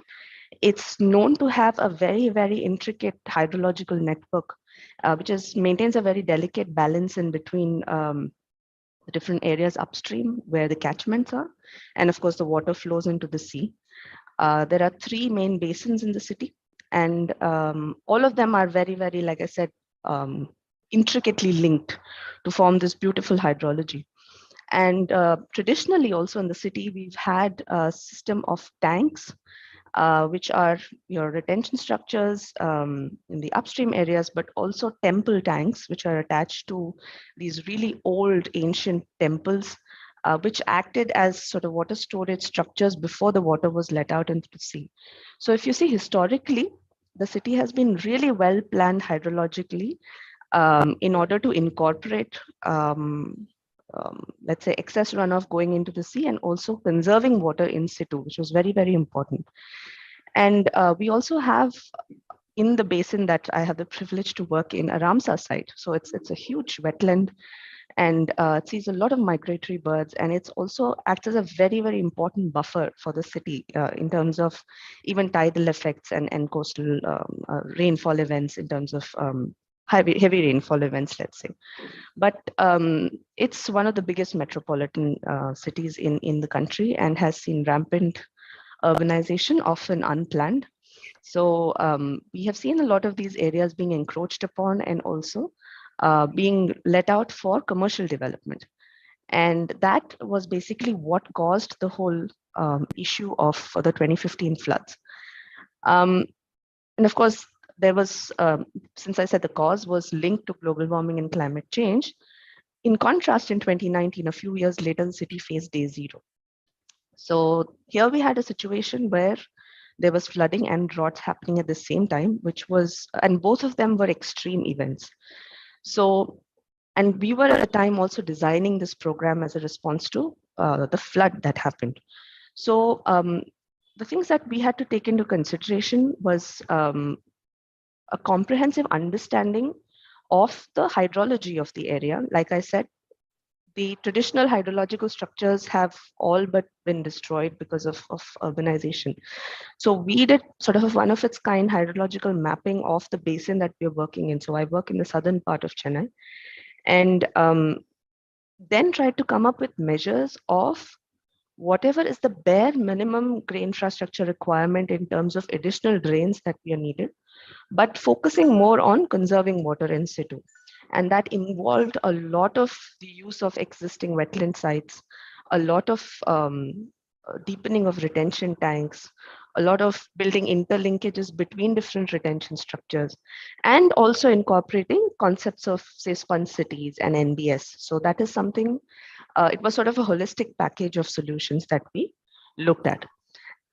it's known to have a very intricate hydrological network, which maintains a very delicate balance in between the different areas upstream where the catchments are, and of course the water flows into the sea. There are three main basins in the city, and all of them are very, very, like I said, intricately linked to form this beautiful hydrology. And traditionally also in the city, we've had a system of tanks, which are your retention structures in the upstream areas, but also temple tanks, which are attached to these really old ancient temples, which acted as sort of water storage structures before the water was let out into the sea. So if you see historically, the city has been really well planned hydrologically in order to incorporate let's say excess runoff going into the sea and also conserving water in situ, which was very, very important. And we also have in the basin that I have the privilege to work in, a Ramsar site. So it's a huge wetland, and it sees a lot of migratory birds, and it's also acts as a very, very important buffer for the city in terms of even tidal effects and coastal rainfall events in terms of heavy rainfall events, let's say. But it's one of the biggest metropolitan cities in the country and has seen rampant urbanization, often unplanned. So we have seen a lot of these areas being encroached upon and also being let out for commercial development. And that was basically what caused the whole issue of the 2015 floods. And of course, there was, since I said the cause was linked to global warming and climate change, in contrast, in 2019, a few years later, the city faced day zero. So here we had a situation where there was flooding and droughts happening at the same time, which was, and both of them were extreme events. So, and we were at a time also designing this program as a response to the flood that happened. So the things that we had to take into consideration was a comprehensive understanding of the hydrology of the area. Like I said, the traditional hydrological structures have all but been destroyed because of urbanization. So we did sort of a one of its kind hydrological mapping of the basin that we're working in. So I work in the southern part of Chennai, and then tried to come up with measures of whatever is the bare minimum grey infrastructure requirement in terms of additional drains that we are needed, but focusing more on conserving water in situ. And that involved a lot of the use of existing wetland sites, a lot of deepening of retention tanks, a lot of building interlinkages between different retention structures, and also incorporating concepts of, say, sponge cities and NBS. So that is something, it was sort of a holistic package of solutions that we looked at.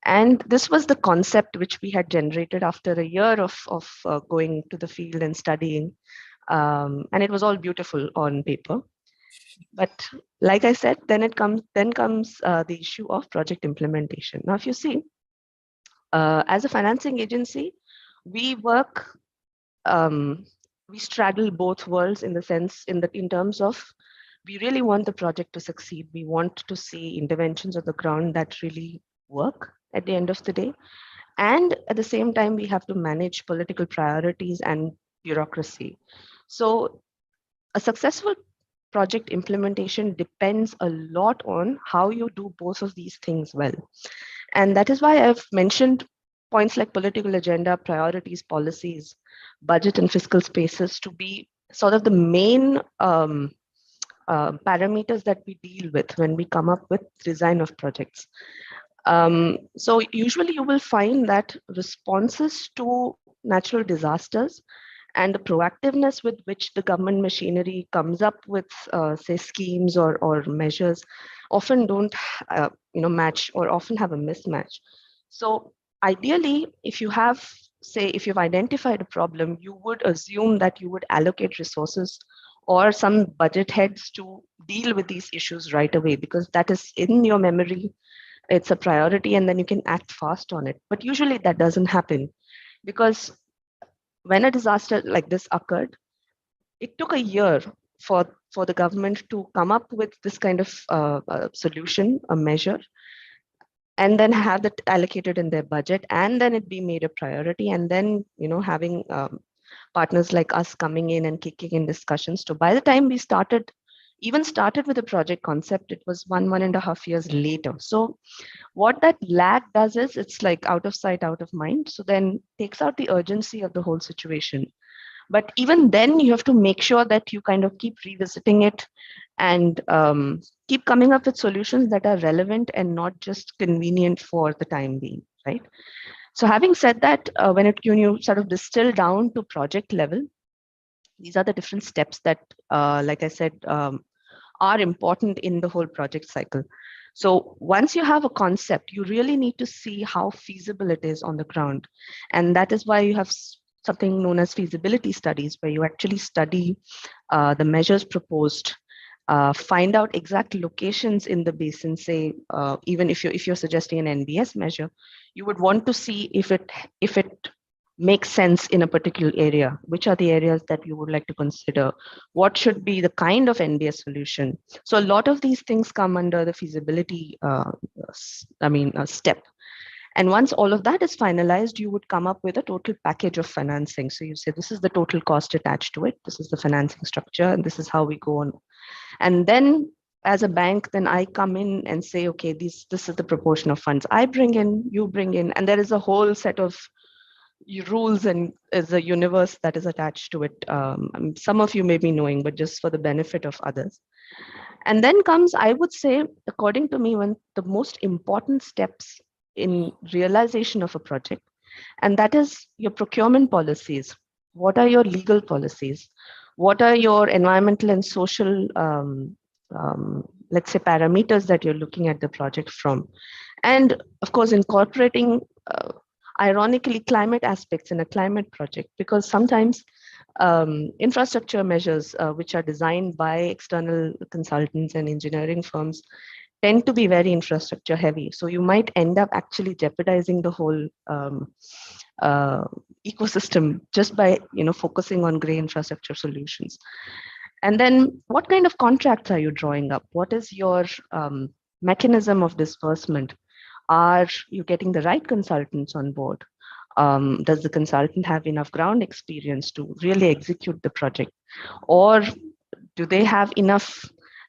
And this was the concept which we had generated after a year of going to the field and studying. And it was all beautiful on paper. But like I said, then comes the issue of project implementation. Now, if you see, as a financing agency, we work, we straddle both worlds in the sense, in terms of, we really want the project to succeed. We want to see interventions on the ground that really work at the end of the day. And at the same time, we have to manage political priorities and bureaucracy. So a successful project implementation depends a lot on how you do both of these things well. And that is why I've mentioned points like political agenda, priorities, policies, budget and fiscal spaces to be sort of the main parameters that we deal with when we come up with design of projects. So usually you will find that responses to natural disasters and the proactiveness with which the government machinery comes up with, say, schemes or measures often don't match, or often have a mismatch. So ideally, if you have, say, if you've identified a problem, you would assume that you would allocate resources or some budget heads to deal with these issues right away, because that is in your memory, it's a priority, and then you can act fast on it. But usually that doesn't happen, because when a disaster like this occurred, it took a year for the government to come up with this kind of solution, a measure, and then have that allocated in their budget, and then it be made a priority, and then having partners like us coming in and kicking in discussions. So by the time we started even started with a project concept, it was 1.5 years later. So what that lag does is it's like out of sight, out of mind. So then takes out the urgency of the whole situation. But even then, you have to make sure that you kind of keep revisiting it and keep coming up with solutions that are relevant and not just convenient for the time being, right? So having said that, when you sort of distill down to project level, these are the different steps that, like I said, are important in the whole project cycle. So once you have a concept, you really need to see how feasible it is on the ground. And that is why you have something known as feasibility studies, where you actually study the measures proposed, find out exact locations in the basin. Say, even if you're suggesting an NBS measure, you would want to see if it makes sense in a particular area. Which are the areas that you would like to consider? What should be the kind of NBS solution? So a lot of these things come under the feasibility step. And once all of that is finalized, you would come up with a total package of financing. So you say, this is the total cost attached to it. This is the financing structure, and this is how we go on. And then as a bank, then I come in and say, okay, this is the proportion of funds I bring in, you bring in, and there is a whole set of rules and is a universe that is attached to it. Some of you may be knowing, but just for the benefit of others. And then comes, I would say, according to me, one the most important steps in realization of a project, and that is your procurement policies. What are your legal policies? What are your environmental and social, let's say, parameters that you're looking at the project from? And of course, incorporating ironically climate aspects in a climate project, because sometimes infrastructure measures which are designed by external consultants and engineering firms tend to be very infrastructure heavy. So you might end up actually jeopardizing the whole ecosystem just by focusing on gray infrastructure solutions. And then what kind of contracts are you drawing up? What is your mechanism of disbursement? Are you getting the right consultants on board? Does the consultant have enough ground experience to really execute the project? Or do they have enough,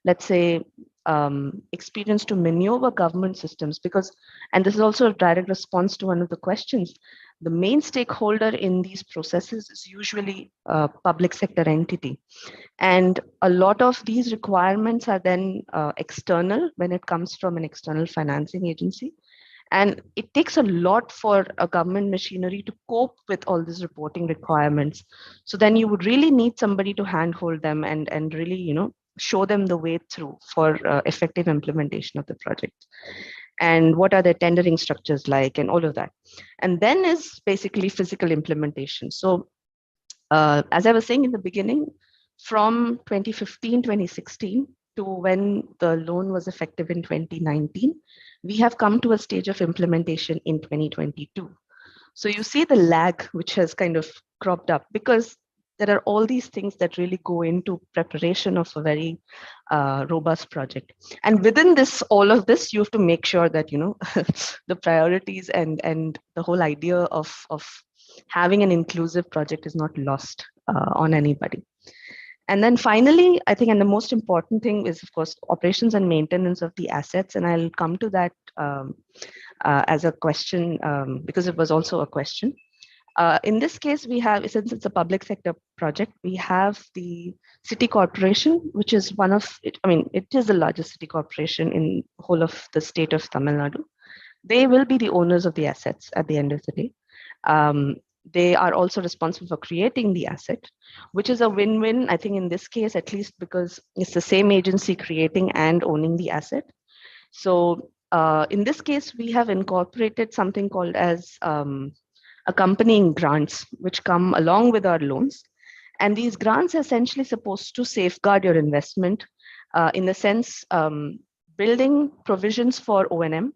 let's say, experience to maneuver government systems? Because, and this is also a direct response to one of the questions, the main stakeholder in these processes is usually a public sector entity. And a lot of these requirements are then external when it comes from an external financing agency. And it takes a lot for a government machinery to cope with all these reporting requirements. So then you would really need somebody to handhold them and really, show them the way through for effective implementation of the project. And what are the tendering structures like and all of that. And then is basically physical implementation. So as I was saying in the beginning, from 2015, 2016 to when the loan was effective in 2019, we have come to a stage of implementation in 2022. So you see the lag, which has kind of cropped up because there are all these things that really go into preparation of a very robust project. And within this, all of this, you have to make sure that, the priorities and the whole idea of having an inclusive project is not lost on anybody. And then finally, I think, and the most important thing is, of course, operations and maintenance of the assets. And I'll come to that as a question because it was also a question. In this case, we have, since it's a public sector project, we have the city corporation, which is one of, it is the largest city corporation in whole of the state of Tamil Nadu. They will be the owners of the assets at the end of the day. They are also responsible for creating the asset, which is a win-win, I think, in this case, at least because it's the same agency creating and owning the asset. So in this case, we have incorporated something called as accompanying grants, which come along with our loans. And these grants are essentially supposed to safeguard your investment in the sense building provisions for O&M.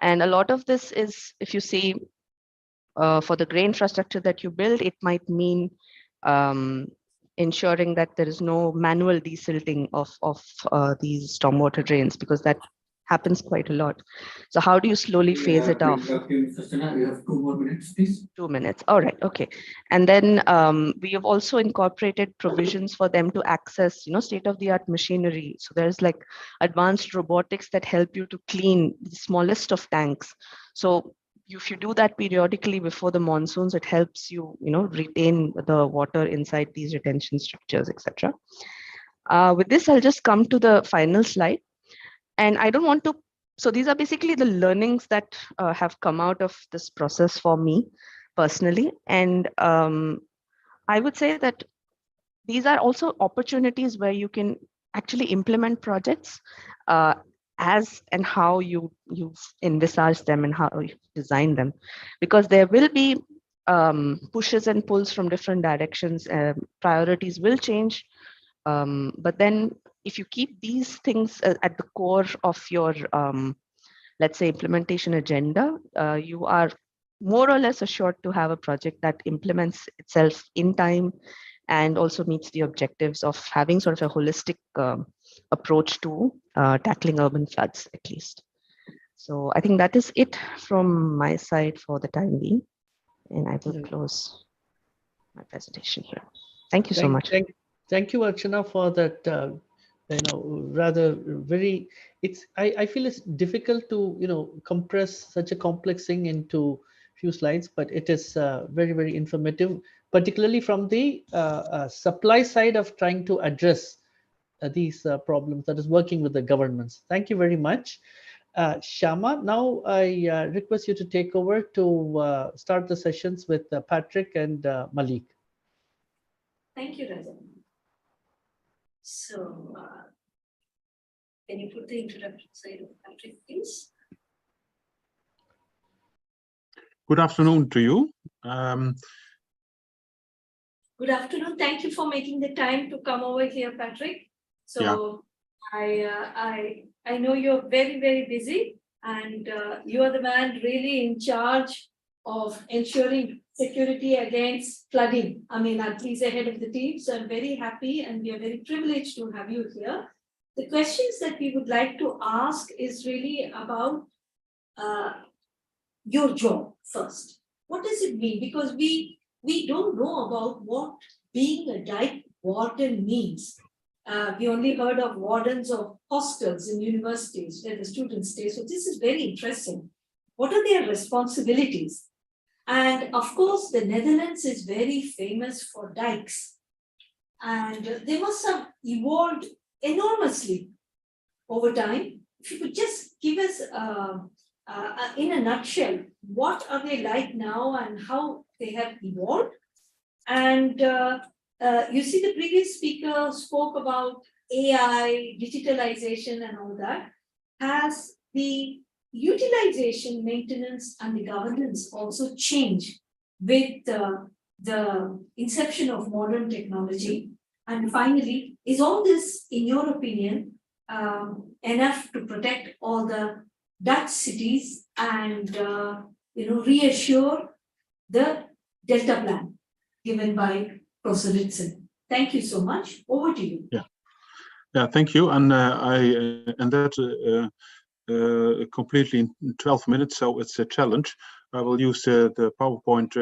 And a lot of this is, if you see, for the gray infrastructure that you build, it might mean ensuring that there is no manual desilting of these stormwater drains, because that happens quite a lot. So how do you slowly phase it off? You have 2 more minutes, please. 2 minutes. All right. Okay. And then we have also incorporated provisions for them to access, state-of-the-art machinery. So there's like advanced robotics that help you to clean the smallest of tanks. So if you do that periodically before the monsoons, it helps you, retain the water inside these retention structures, etc. With this, I'll just come to the final slide. And I don't want to, so these are basically the learnings that have come out of this process for me personally. And I would say that these are also opportunities where you can actually implement projects as and how you envisage them and how you design them, because there will be pushes and pulls from different directions. Priorities will change, but then if you keep these things at the core of your let's say implementation agenda, you are more or less assured to have a project that implements itself in time and also meets the objectives of having sort of a holistic approach to tackling urban floods, at least. So I think that is it from my side for the time being, and I will close my presentation here. Thank you so much. Thank you, Archana, for that. Rather very. I feel it's difficult to compress such a complex thing into few slides, but it is very, very informative, particularly from the supply side of trying to address these problems, that is working with the governments. Thank you very much. Shama, now I request you to take over to start the sessions with Patrick and Malik. Thank you, Raja. So, can you put the introduction slide of Patrick, please? Good afternoon to you. Good afternoon. Thank you for making the time to come over here, Patrick. So I know you're very, very busy, and you are the man really in charge of ensuring security against flooding. I mean, at least ahead of the team. So I'm very happy, and we are very privileged to have you here. The questions that we would like to ask is really about your job first. What does it mean? Because we don't know about what being a dike warden means. We only heard of wardens of hostels in universities where the students stay. So this is very interesting. What are their responsibilities? And of course, the Netherlands is very famous for dikes. And they must have evolved enormously over time. If you could just give us, in a nutshell, what are they like now and how they have evolved? And you see, the previous speaker spoke about AI, digitalization and all that. Has the utilization, maintenance and the governance also changed with the inception of modern technology? And finally, is all this, in your opinion, enough to protect all the Dutch cities and reassure the Delta plan given by Professor Ritson? Thank you so much. Over to you. Yeah, thank you. And that completely in 12 minutes, so it's a challenge. I will use the PowerPoint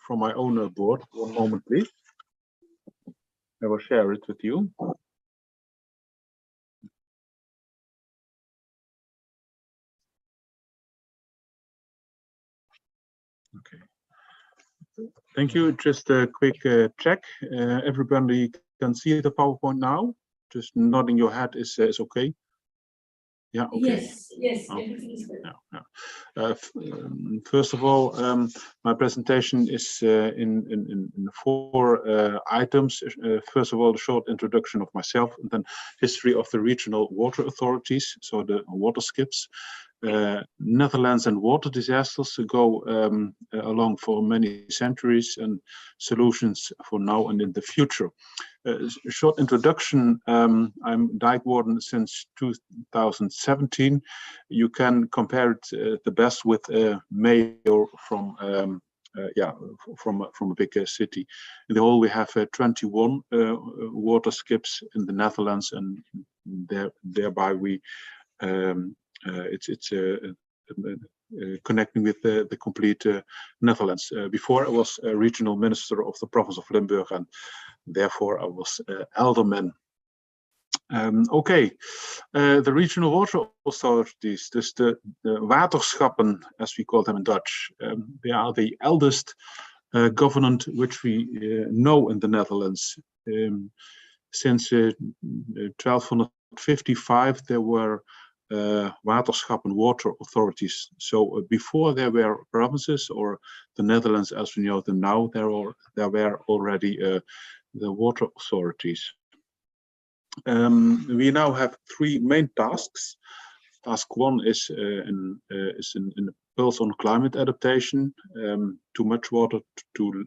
from my own board. One moment, please. I will share it with you. Okay. Thank you. Just a quick check. Everybody can see the PowerPoint now. Just nodding your head is okay. Yeah. Okay. Yes. Oh. Everything is good. First of all, my presentation is in 4 items. First of all, the short introduction of myself, and then history of the regional water authorities, so the water skips. Netherlands and water disasters go along for many centuries, and solutions for now and in the future. Short introduction, I'm dike warden since 2017. You can compare it the best with a mayor from a big city. In the whole, we have 21 water skips in the Netherlands, and thereby we It's connecting with the complete Netherlands. Before I was a regional minister of the province of Limburg, and therefore I was alderman. The regional water authorities, dus the waterschappen, as we call them in Dutch, they are the eldest government which we know in the Netherlands. Since 1255, there were waterschappen, water authorities. So before there were provinces, or the Netherlands as we know them now, there were already the water authorities. We now have three main tasks. Task one is in the pulse on climate adaptation. Too much water to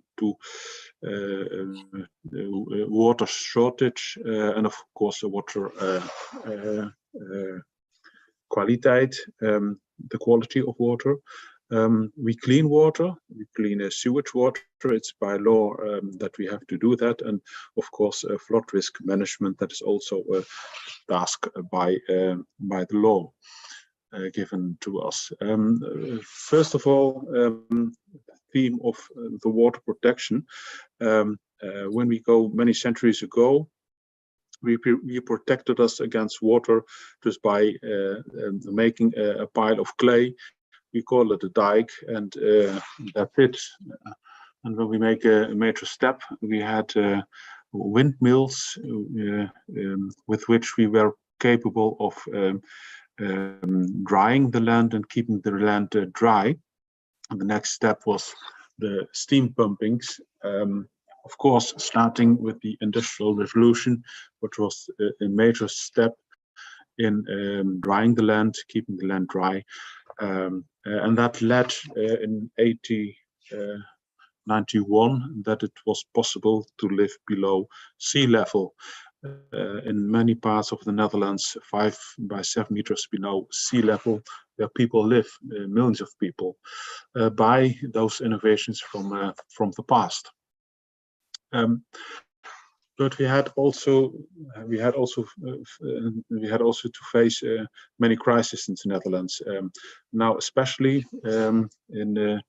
water shortage, and of course water kwaliteit, the quality of water. We clean water, we clean sewage water. It's by law that we have to do that, and of course flood risk management, that is also a task by the law given to us. First of all, theme of the water protection. When we go many centuries ago, we protected us against water just by making a pile of clay. We call it a dike, and that's it. And when we make a major step, we had windmills with which we were capable of drying the land and keeping the land dry. And the next step was the steam pumpings. Of course, starting with the Industrial Revolution, which was a major step in drying the land, keeping the land dry. And that led in 1891 that it was possible to live below sea level. In many parts of the Netherlands, 5 by 7 meters below sea level, where people live, millions of people, by those innovations from the past. But we had also to face many crises in the Netherlands. Now, especially in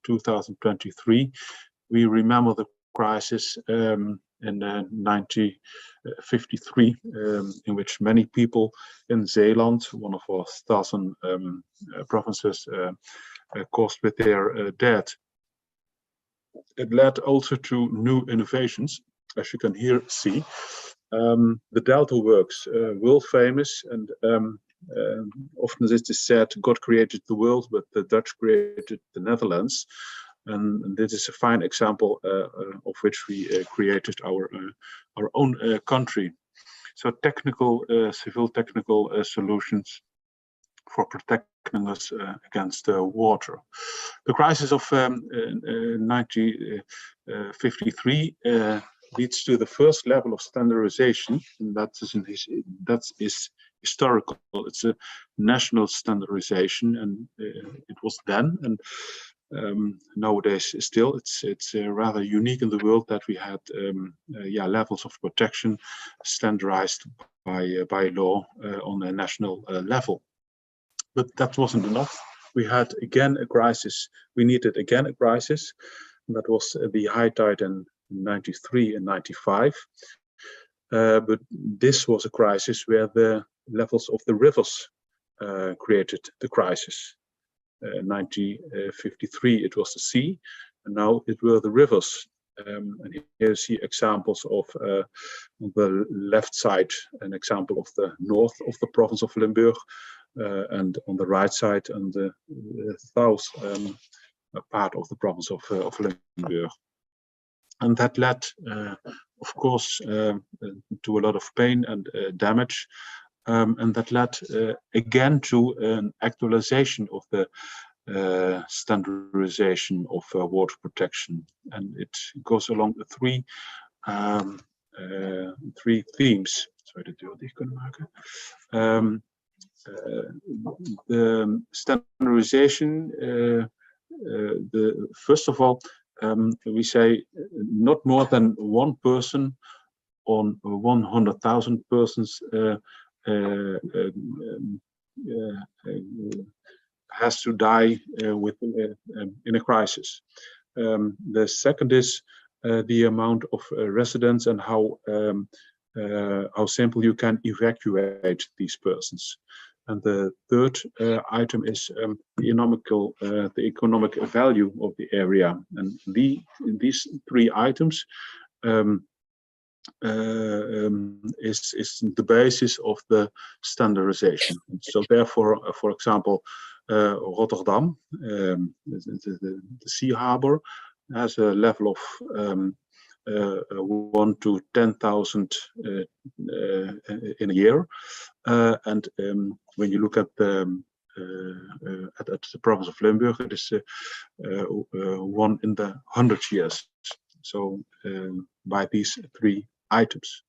2023, we remember the crisis in 1953, in which many people in Zeeland, one of our southern provinces, caused with their death. It led also to new innovations, as you can here see. The Delta works, world famous, and often it is said God created the world, but the Dutch created the Netherlands. And this is a fine example of which we created our own country. So civil technical solutions for protecting us against water. The crisis of 1953 leads to the first level of standardization, and that is historical. It's a national standardization, and it was then, and nowadays still it's rather unique in the world that we had levels of protection standardized by law on a national level. But that wasn't enough. We had again a crisis. We needed again a crisis. And that was the high tide in 93 and 95. But this was a crisis where the levels of the rivers created the crisis. 1953 it was the sea, and now it were the rivers. And here you see examples of on the left side, an example of the north of the province of Limburg, and on the right side and the south part of the province of Limburg. And that led, of course, to a lot of pain and damage. And that led again to an actualization of the standardization of water protection. And it goes along the three themes. Zou je de deur dicht kunnen maken? The standardization, first of all, we say not more than one person on 100,000 persons has to die in a crisis. The second is the amount of residents and how simple you can evacuate these persons. And the third item is the economic value of the area. And these three items is the basis of the standardization. So therefore, for example, Rotterdam, the sea harbor, has a level of 1 to 10,000 in a year, and when you look at the province of Limburg, it is 1 in the 100 years. So by these three items,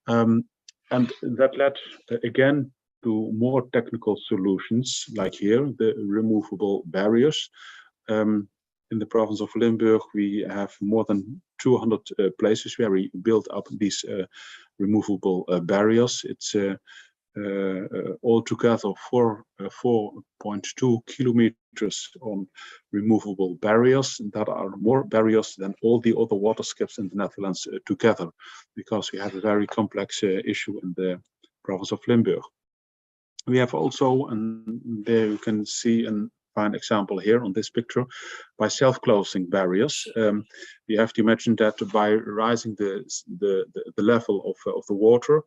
and that led again to more technical solutions, like here, the removable barriers. In the province of Limburg, we have more than 200 places where we build up these removable barriers. It's altogether 4.2 kilometers on removable barriers. And that are more barriers than all the other waterskips in the Netherlands together, because we have a very complex issue in the province of Limburg. We have also, and there you can see an fine example here on this picture, by self-closing barriers. You have to imagine that by rising the level of the water,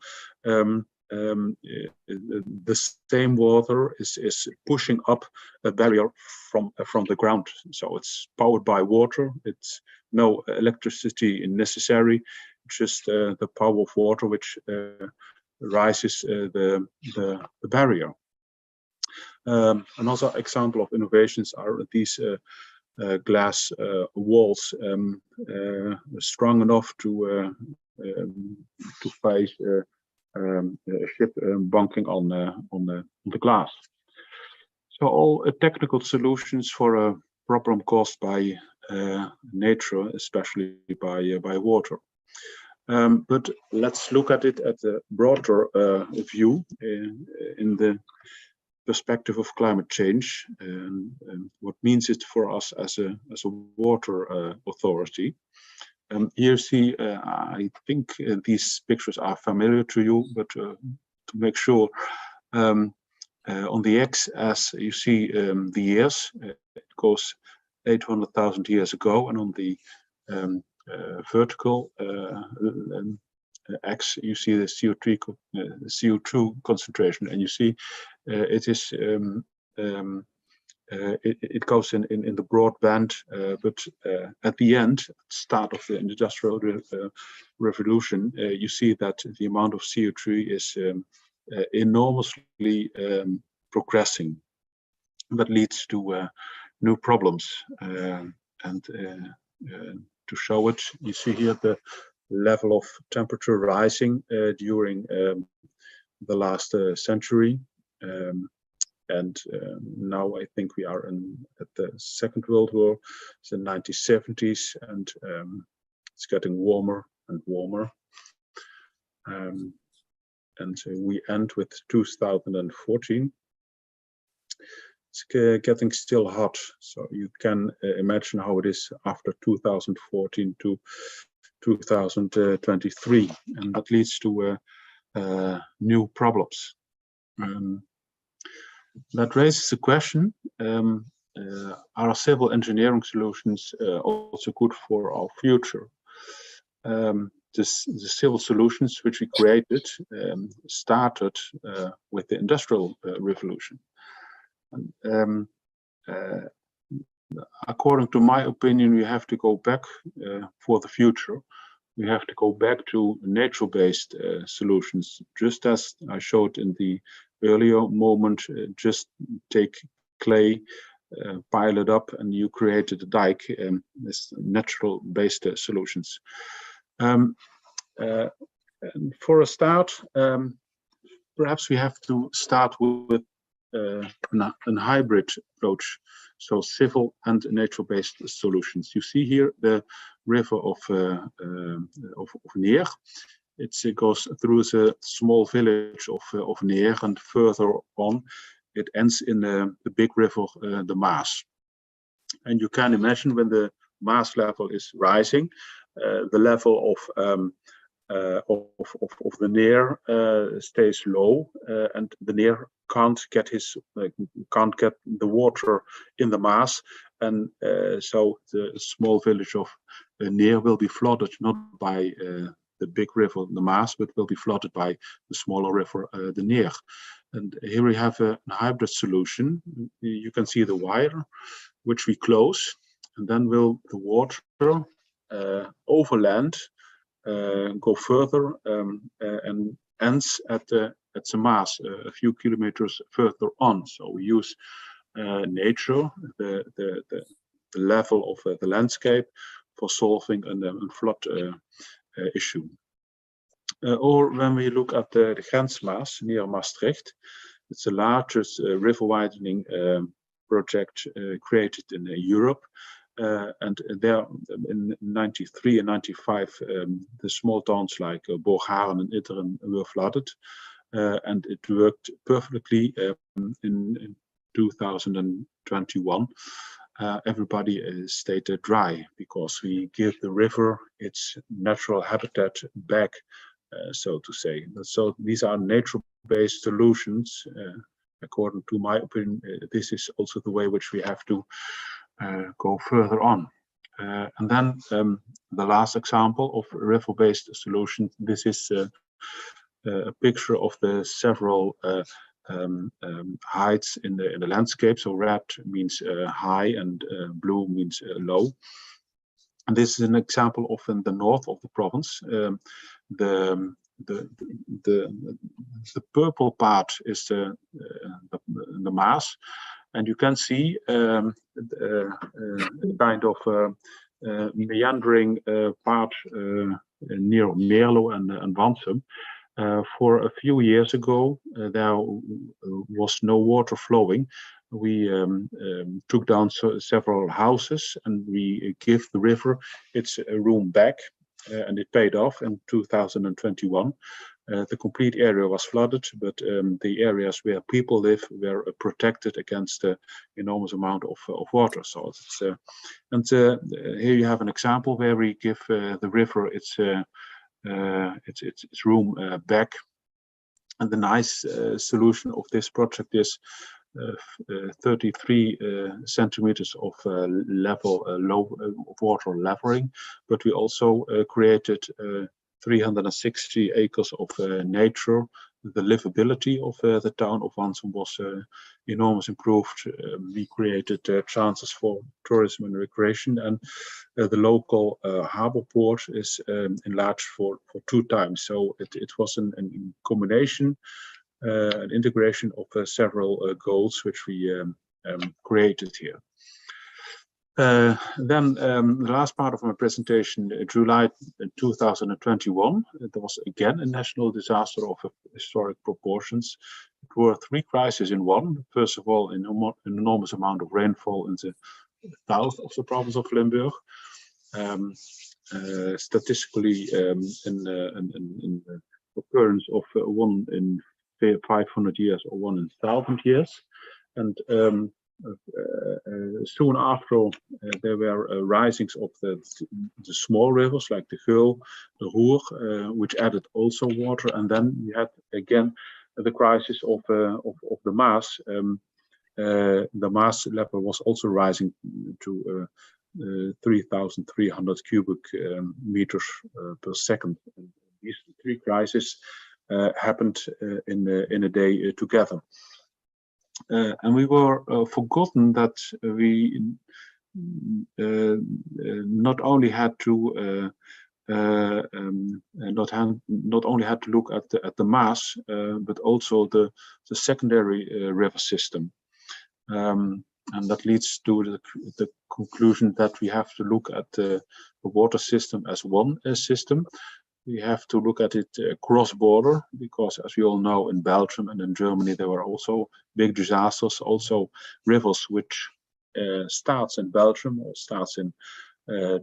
the same water is pushing up a barrier from the ground. So it's powered by water. It's no electricity necessary, just the power of water which rises the barrier. Another example of innovations are these glass walls, strong enough to face a ship bunking on the glass. So all technical solutions for a problem caused by nature, especially by water. But let's look at it at a broader view in the perspective of climate change, and what means it for us as a water authority. Here you see, I think these pictures are familiar to you, but to make sure, on the x-axis you see the years. It goes 800,000 years ago, and on the vertical X, you see the CO2 concentration, and you see it is it goes in the broad band, but at the end, start of the industrial revolution, you see that the amount of CO2 is enormously progressing. That leads to new problems, and to show it, you see here the level of temperature rising during the last century, and now I think we are at the Second World War. It's the 1970s, and it's getting warmer and warmer, and we end with 2014. It's getting still hot, so you can imagine how it is after 2014 to 2023, and that leads to new problems. That raises the question, are civil engineering solutions also good for our future? The civil solutions which we created started with the Industrial Revolution. According to my opinion, we have to go back for the future. We have to go back to nature-based solutions, just as I showed in the earlier moment. Just take clay, pile it up, and you created a dike. This natural-based solutions. And for a start, perhaps we have to start with a hybrid approach, so civil and nature-based solutions. You see here the river of Neer. It goes through the small village of Neer, and further on it ends in the big river, the Maas. And you can imagine when the Maas level is rising, the level of the Neer stays low, and the Neer can't get the water in the Maas, and so the small village of Neer will be flooded not by the big river, the Maas, but will be flooded by the smaller river, the Neer. And here we have a hybrid solution. You can see the wire, which we close, and then will the water overland, go further, and ends at the Maas, a few kilometers further on. So we use nature, the level of the landscape, for solving a flood issue. Or when we look at the Grensmaas near Maastricht, it's the largest river widening project created in Europe. And there in 93 and 95, the small towns like Borgharen and Itteren were flooded. And it worked perfectly in 2021. Everybody stayed dry because we give the river its natural habitat back, so to say. So these are nature-based solutions. According to my opinion, this is also the way which we have to go further on. And then the last example of river-based solution. This is a picture of the several heights in the landscape. So red means high, and blue means low. And this is an example of in the north of the province. The purple part is the Maas, and you can see kind of meandering part near Merlo and Wansum. For a few years ago, there was no water flowing. We took down several houses, and we gave the river its room back, and it paid off in 2021. The complete area was flooded, but the areas where people live were protected against the enormous amount of water. So it's, here you have an example where we give the river its room back. And the nice solution of this project is 33 centimeters of low water leveling, but we also created 360 acres of nature. The livability of the town of Wansum was enormously improved. We created chances for tourism and recreation, and the local harbor port is enlarged for 2 times. So it was a combination, an integration of several goals which we created here. Then the last part of my presentation, July 2021, there was again a national disaster of historic proportions. It were 3 crises in one. First of all, an enormous amount of rainfall in the south of the province of Limburg. Statistically, in the occurrence of 1 in 500 years or 1 in 1,000 years. And soon after, there were risings of the small rivers like the Geul, the Roer, which added also water. And then we had again the crisis of the Maas. The Maas level was also rising to 3,300 cubic meters per second. And these 3 crises happened in a day together. And we were forgotten that we not only had to look at the Maas, but also the secondary river system. And that leads to the conclusion that we have to look at the water system as one system. We have to look at it cross-border, because as we all know, in Belgium and in Germany, there were also big disasters, also rivers which starts in Belgium or starts in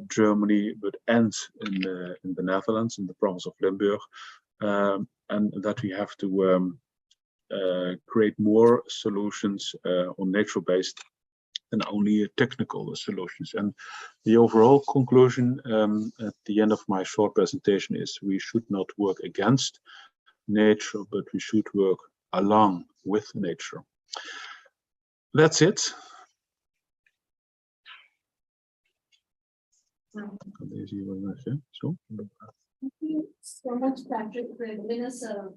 Germany, but ends in the Netherlands, in the province of Limburg, and that we have to create more solutions on nature-based than only technical solutions. And the overall conclusion at the end of my short presentation is we should not work against nature, but we should work along with nature. That's it. Thank you so much, Patrick, for giving us a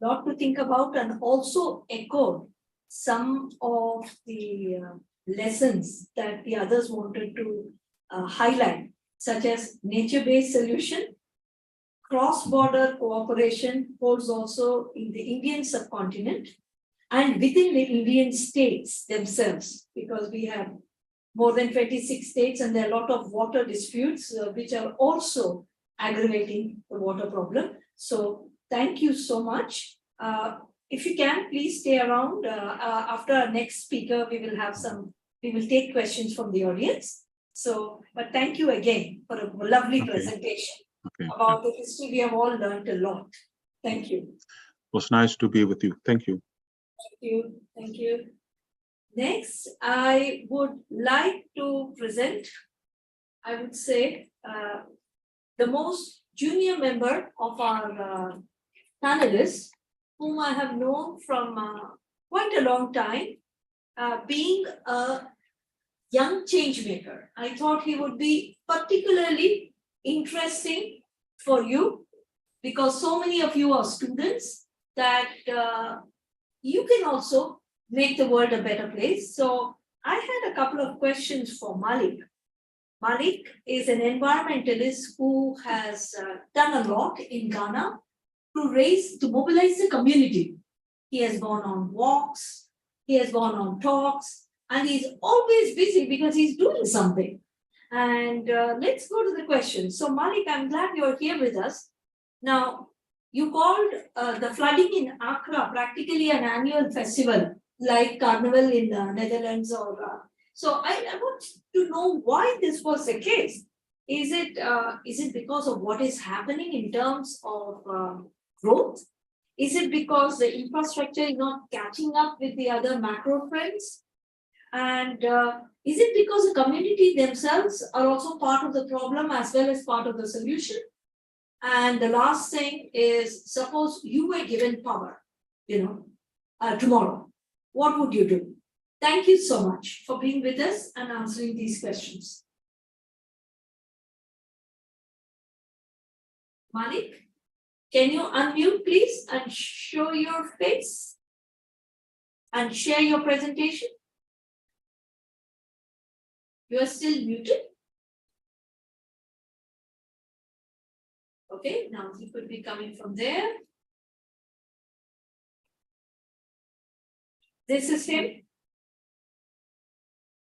lot to think about and also echoed some of the lessons that the others wanted to highlight, such as nature-based solution, cross-border cooperation holds also in the Indian subcontinent and within the Indian states themselves, because we have more than 26 states and there are a lot of water disputes which are also aggravating the water problem. So thank you so much. If you can, please stay around. After our next speaker, we will take questions from the audience. So, but thank you again for a lovely presentation about the history. We have all learned a lot. Thank you. It was nice to be with you. Thank you. Thank you. Thank you. Next, I would like to present, I would say, the most junior member of our panelists, whom I have known from quite a long time, being a young change maker. I thought he would be particularly interesting for you because so many of you are students that you can also make the world a better place. So I had a couple of questions for Malik. Malik is an environmentalist who has done a lot in Ghana to mobilize the community. He has gone on walks, he has gone on talks, and he's always busy because he's doing something. And let's go to the question. So Malik, I'm glad you're here with us. Now, you called the flooding in Accra practically an annual festival, like Carnival in the Netherlands or so I want to know why this was the case. Is it because of what is happening in terms of growth? Is it because the infrastructure is not catching up with the other macro trends? And is it because the community themselves are also part of the problem as well as part of the solution? And the last thing is, suppose you were given power, tomorrow, what would you do? Thank you so much for being with us and answering these questions. Malik, can you unmute please and show your face and share your presentation? You are still muted. Okay, now he could be coming from there. This is him.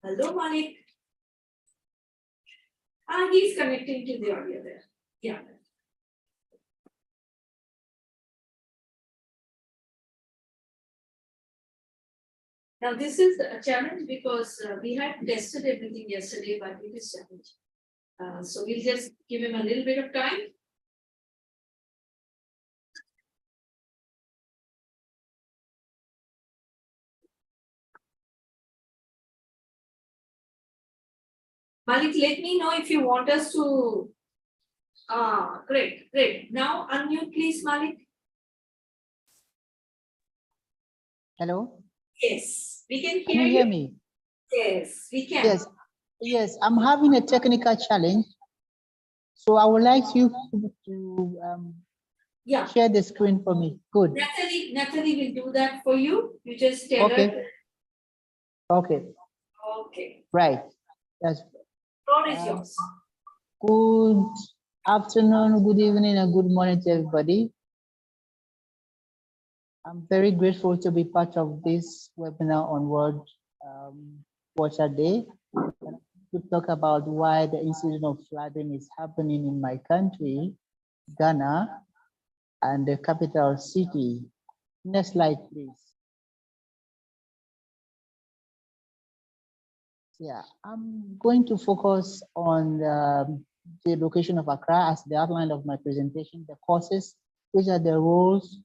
Hello, Malik. He's connecting to the audio there. Yeah. Now, this is a challenge because we had tested everything yesterday, but it is challenging. So we'll just give him a little bit of time. Malik, let me know if you want us to. Great. Now unmute, please, Malik. Hello? Yes, we can hear Can you hear me? Yes, we can. Yes, I'm having a technical challenge. So I would like you to share the screen for me. Good. Natalie will do that for you. You just tell her. Okay. Okay. Right. That's Floor is yours. Good afternoon, good evening, and good morning to everybody. I'm very grateful to be part of this webinar on World Water Day. To talk about why the incident of flooding is happening in my country, Ghana, and the capital city. Next slide, please. Yeah, I'm going to focus on the location of Accra as the outline of my presentation, the causes, which are the roles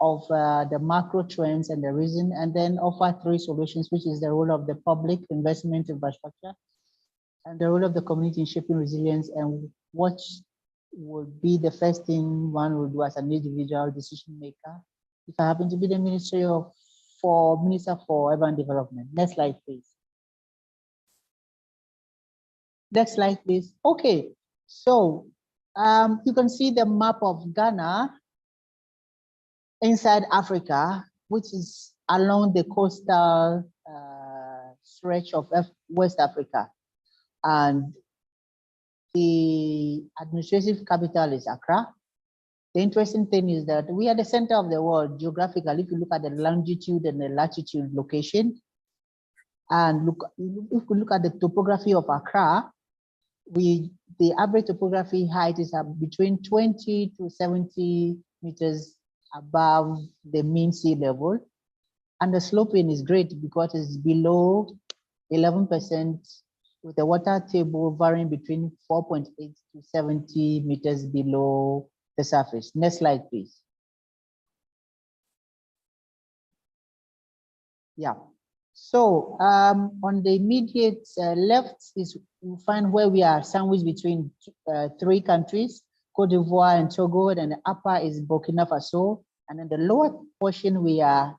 of the macro trends and the reason, and then offer 3 solutions, which is the role of the public investment infrastructure and the role of the community in shaping resilience, and what would be the first thing one would do as an individual decision maker if I happen to be the Minister for Urban Development. Next slide, please. Next slide, please. Okay, so you can see the map of Ghana inside Africa, which is along the coastal stretch of West Africa. And the administrative capital is Accra. The interesting thing is that we are the center of the world geographically, if you look at the longitude and the latitude location. And if we look at the topography of Accra, the average topography height is between 20 to 70 meters above the mean sea level. And the sloping is great because it's below 11%, with the water table varying between 4.8 to 70 meters below the surface. Next slide, please. Yeah. So on the immediate left is you find where we are sandwiched between 3 countries, Cote d'Ivoire and Togo, and the upper is Burkina Faso, and then the lower portion we are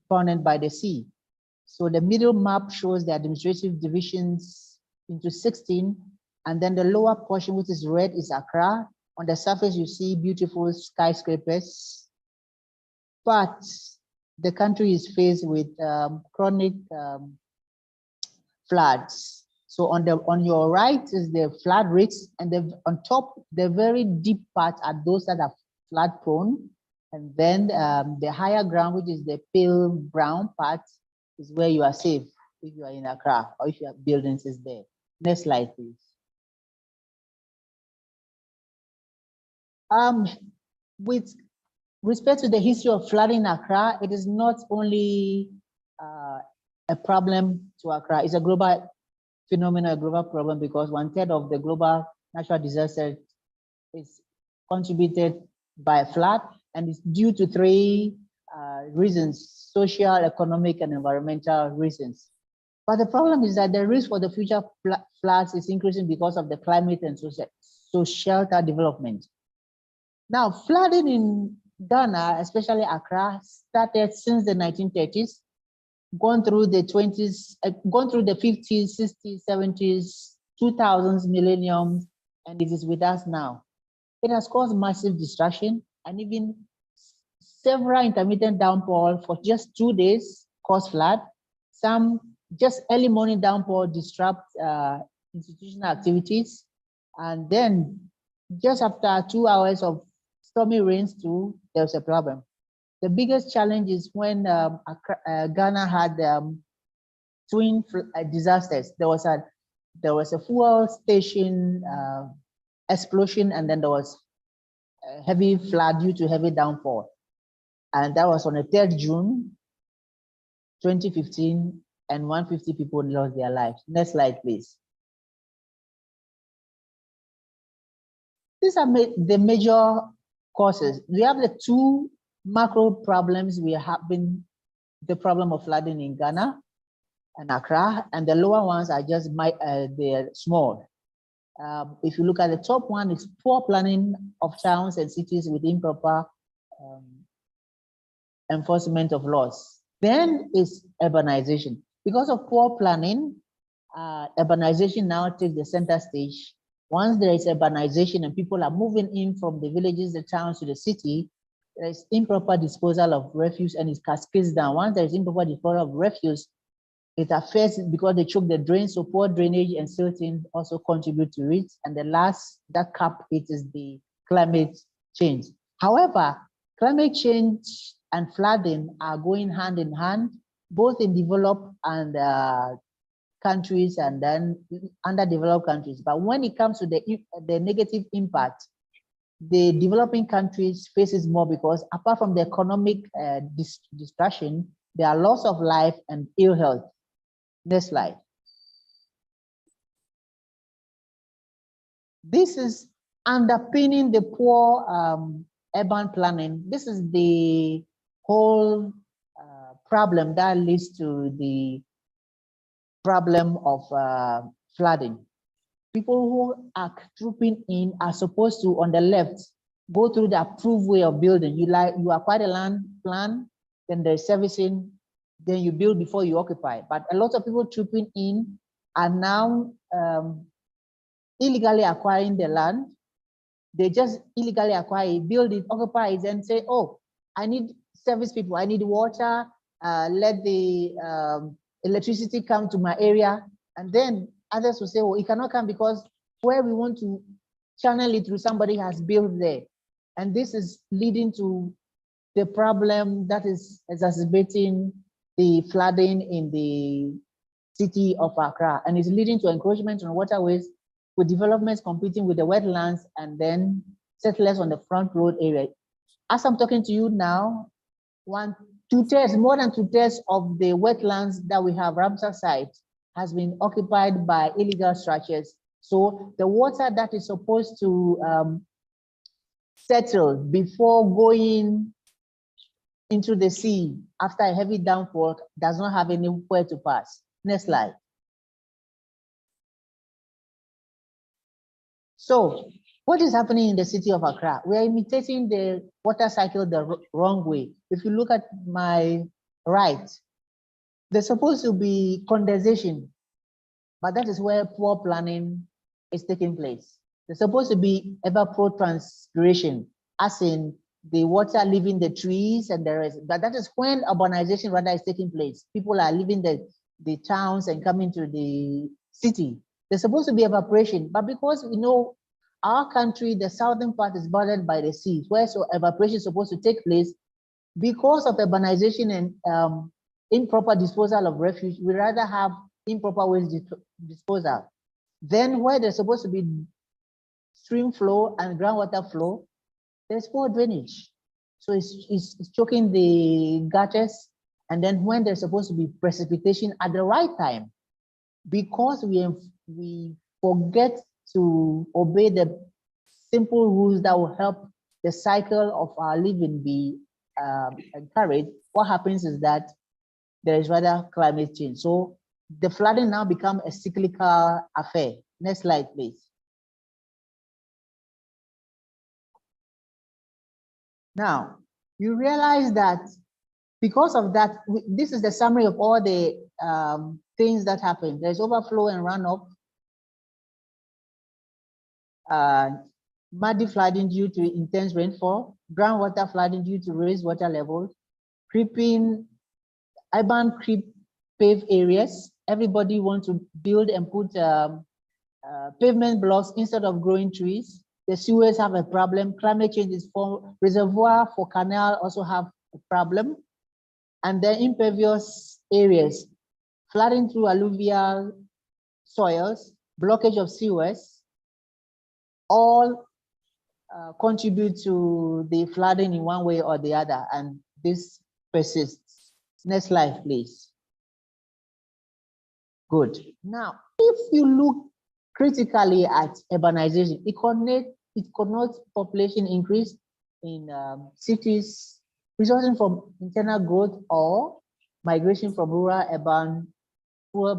bounded by the sea. So the middle map shows the administrative divisions into 16, and then the lower portion, which is red, is Accra. On the surface, you see beautiful skyscrapers, but the country is faced with chronic floods. So on your right is the flood risks, and on top, the very deep parts are those that are flood prone. And then the higher ground, which is the pale brown part, is where you are safe if you are in Accra or if your buildings is there. Next slide, please. With respect to the history of flooding in Accra, it is not only a problem to Accra, it's a global phenomenon, a global problem, because 1/3 of the global natural disaster is contributed by a flood, and it's due to 3 reasons: social, economic, and environmental reasons. But the problem is that the risk for the future floods is increasing because of the climate and social development. Now, flooding in Ghana, especially Accra, started since the 1930s, gone through the 20s, gone through the 50s, 60s, 70s, 2000s, millennium, and it is with us now. It has caused massive destruction, and even several intermittent downpour for just 2 days caused flood. Some just early morning downpour disrupt institutional activities, and then just after 2 hours of stormy rains too, there's a problem. The biggest challenge is when Ghana had twin disasters. There was a fuel station explosion, and then there was a heavy flood due to heavy downpour. And that was on the 3rd June, 2015, and 150 people lost their lives. Next slide, please. These are the major causes. We have the 2 macro problems. We have been the problem of flooding in Ghana and Accra, and the lower ones are just they're small. If you look at the top one, it's poor planning of towns and cities with improper enforcement of laws. Then is urbanization. Because of poor planning, urbanization now takes the center stage. Once there is urbanization and people are moving in from the villages, the towns to the city, there is improper disposal of refuse, and it cascades down. Once there is improper disposal of refuse, it affects because they choke the drains, so poor drainage and silting also contribute to it. And the last that cap it is the climate change. However, climate change and flooding are going hand in hand, both in developed and countries and then underdeveloped countries. But when it comes to the negative impact, the developing countries faces more, because apart from the economic destruction, there are loss of life and ill health. Next slide. This is underpinning the poor urban planning. This is the whole problem that leads to the problem of flooding. People who are trooping in are supposed to, on the left, go through the approved way of building. You acquire the land plan, then there's servicing, then you build before you occupy. But a lot of people trooping in are now illegally acquiring the land. They just illegally acquire it, build it, occupy it, and say, oh, I need service people, I need water, let the electricity come to my area. And then others will say, well, it cannot come because where we want to channel it through, somebody has built there. And this is leading to the problem that is exacerbating the flooding in the city of Accra, and is leading to encroachment on waterways, with developments competing with the wetlands and then settlers on the front road area. As I'm talking to you now, more than 2/3 of the wetlands that we have Ramsar site has been occupied by illegal structures. So the water that is supposed to settle before going into the sea after a heavy downpour does not have anywhere to pass. Next slide. So what is happening in the city of Accra? We are imitating the water cycle the wrong way. If you look at my right, there's supposed to be condensation, but that is where poor planning is taking place. There's supposed to be evapotranspiration, as in the water leaving the trees and the rest. But that is when urbanization rather is taking place. People are leaving the towns and coming to the city. There's supposed to be evaporation, but because we know our country, the southern part is bordered by the sea, where so evaporation is supposed to take place, because of urbanization and improper disposal of refuse, we rather have improper waste disposal. Then where there's supposed to be stream flow and groundwater flow, there's poor drainage. So it's choking the gutters. And then when there's supposed to be precipitation at the right time, because we forget to obey the simple rules that will help the cycle of our living be encouraged, what happens is that there is rather climate change. So the flooding now become a cyclical affair. Next slide, please. Now, you realize that because of that, this is the summary of all the things that happen. There's overflow and runoff, muddy flooding due to intense rainfall, groundwater flooding due to raised water levels, creeping, urban creep paved areas. Everybody wants to build and put pavement blocks instead of growing trees. The sewers have a problem. Climate change is for reservoir for canal also have a problem. And then impervious areas, flooding through alluvial soils, blockage of sewers, all contribute to the flooding in one way or the other, and this persists. Next slide, please. Good. Now, if you look critically at urbanization, it connotes population increase in cities resulting from internal growth or migration from rural urban,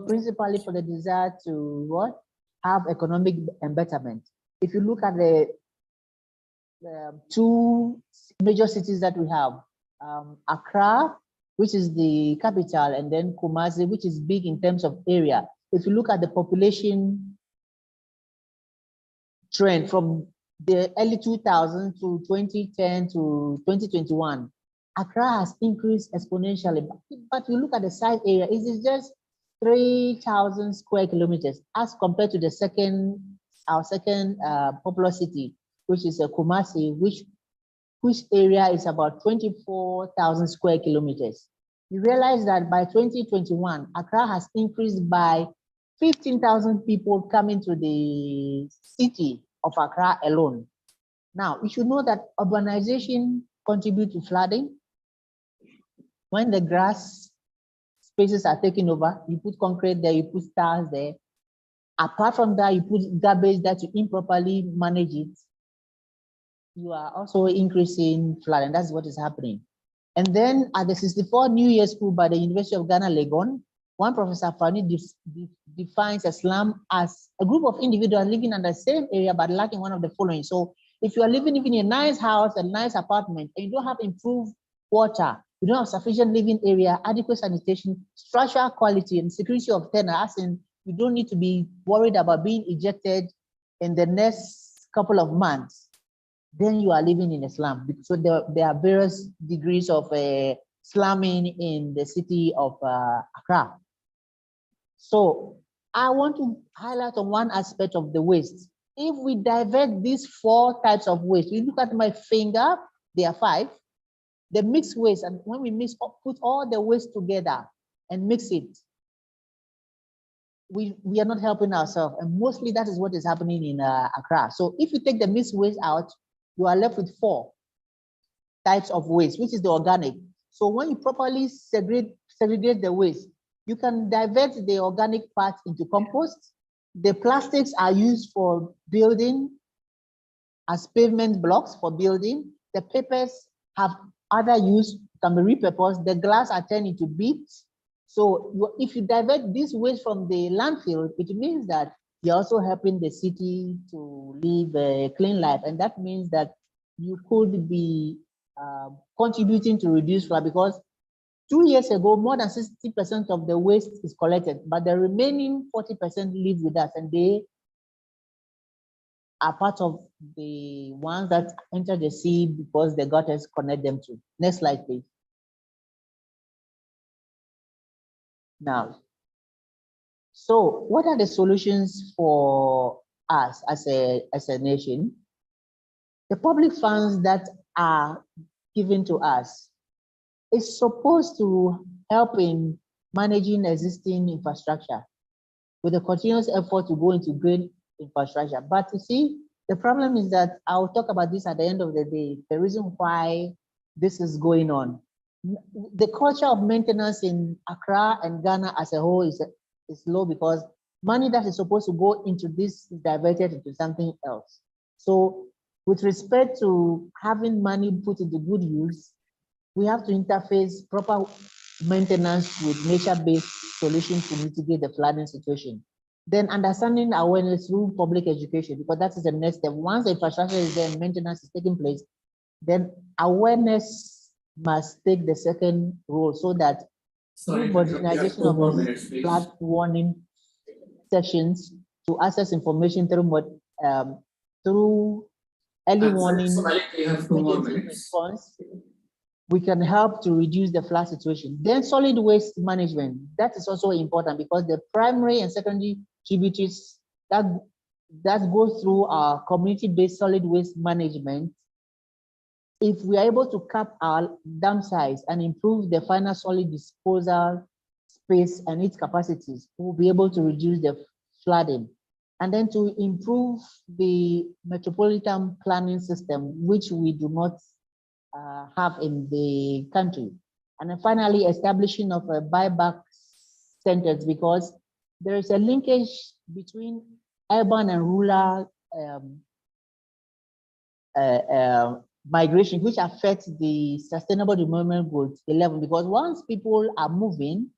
principally for the desire to what? Have economic betterment. If you look at the two major cities that we have, Accra, which is the capital, and then Kumasi, which is big in terms of area. If you look at the population trend from the early 2000s to 2010 to 2021, Accra has increased exponentially. But you look at the site area, it is just 3,000 square kilometers as compared to the our second populous city, which is Kumasi, which area is about 24,000 square kilometers. You realize that by 2021, Accra has increased by 15,000 people coming to the city of Accra alone. Now, you should know that urbanization contributes to flooding. When the grass spaces are taken over, you put concrete there, you put stars there. Apart from that, you put garbage that you improperly manage it. You are also increasing flooding. That's what is happening. And then at the 64 New Year School by the University of Ghana, Legon, one Professor Fani defines a slum as a group of individuals living in the same area but lacking one of the following. So if you are living in a nice house, a nice apartment, and you don't have improved water, you don't have sufficient living area, adequate sanitation, structural quality, and security of tenant, as in you don't need to be worried about being ejected in the next couple of months, then you are living in a slum. So there are various degrees of slumming in the city of Accra. So I want to highlight on one aspect of the waste. If we divert these 4 types of waste, you look at my finger, there are 5. The mixed waste, and when we put all the waste together and mix it, we are not helping ourselves. And mostly that is what is happening in Accra. So if you take the mixed waste out, you are left with 4 types of waste, which is the organic. So when you properly segregate the waste, you can divert the organic part into compost. The plastics are used for building as pavement blocks for building. The papers have other use, can be repurposed. The glass are turned into beads. So if you divert this waste from the landfill, it means that you're also helping the city to live a clean life. And that means that you could be contributing to reduce flood, because 2 years ago, more than 60% of the waste is collected, but the remaining 40% live with us, and they are part of the ones that enter the sea because the gutters connect them to. Next slide, please. Now, so what are the solutions for us as a nation? The public funds that are given to us is supposed to help in managing existing infrastructure with a continuous effort to go into green infrastructure. But you see, the problem is that I'll talk about this at the end of the day, the reason why this is going on. The culture of maintenance in Accra and Ghana as a whole is low, because money that is supposed to go into this is diverted into something else. So with respect to having money put into good use, we have to interface proper maintenance with nature-based solutions to mitigate the flooding situation. Then understanding awareness through public education, because that is the next step. Once the infrastructure is there and maintenance is taking place, then awareness must take the second role, so that through modernization of flood warning sessions to access information through early warning response, we can help to reduce the flood situation. Then solid waste management, that is also important, because the primary and secondary tributaries that go through our community-based solid waste management, if we are able to cap our dam size and improve the final solid disposal space and its capacities, we'll be able to reduce the flooding. And then to improve the metropolitan planning system, which we do not have in the country. And then finally, establishing of a buyback centers, because there is a linkage between urban and rural migration, which affects the Sustainable Development Goals 11, because once people are moving,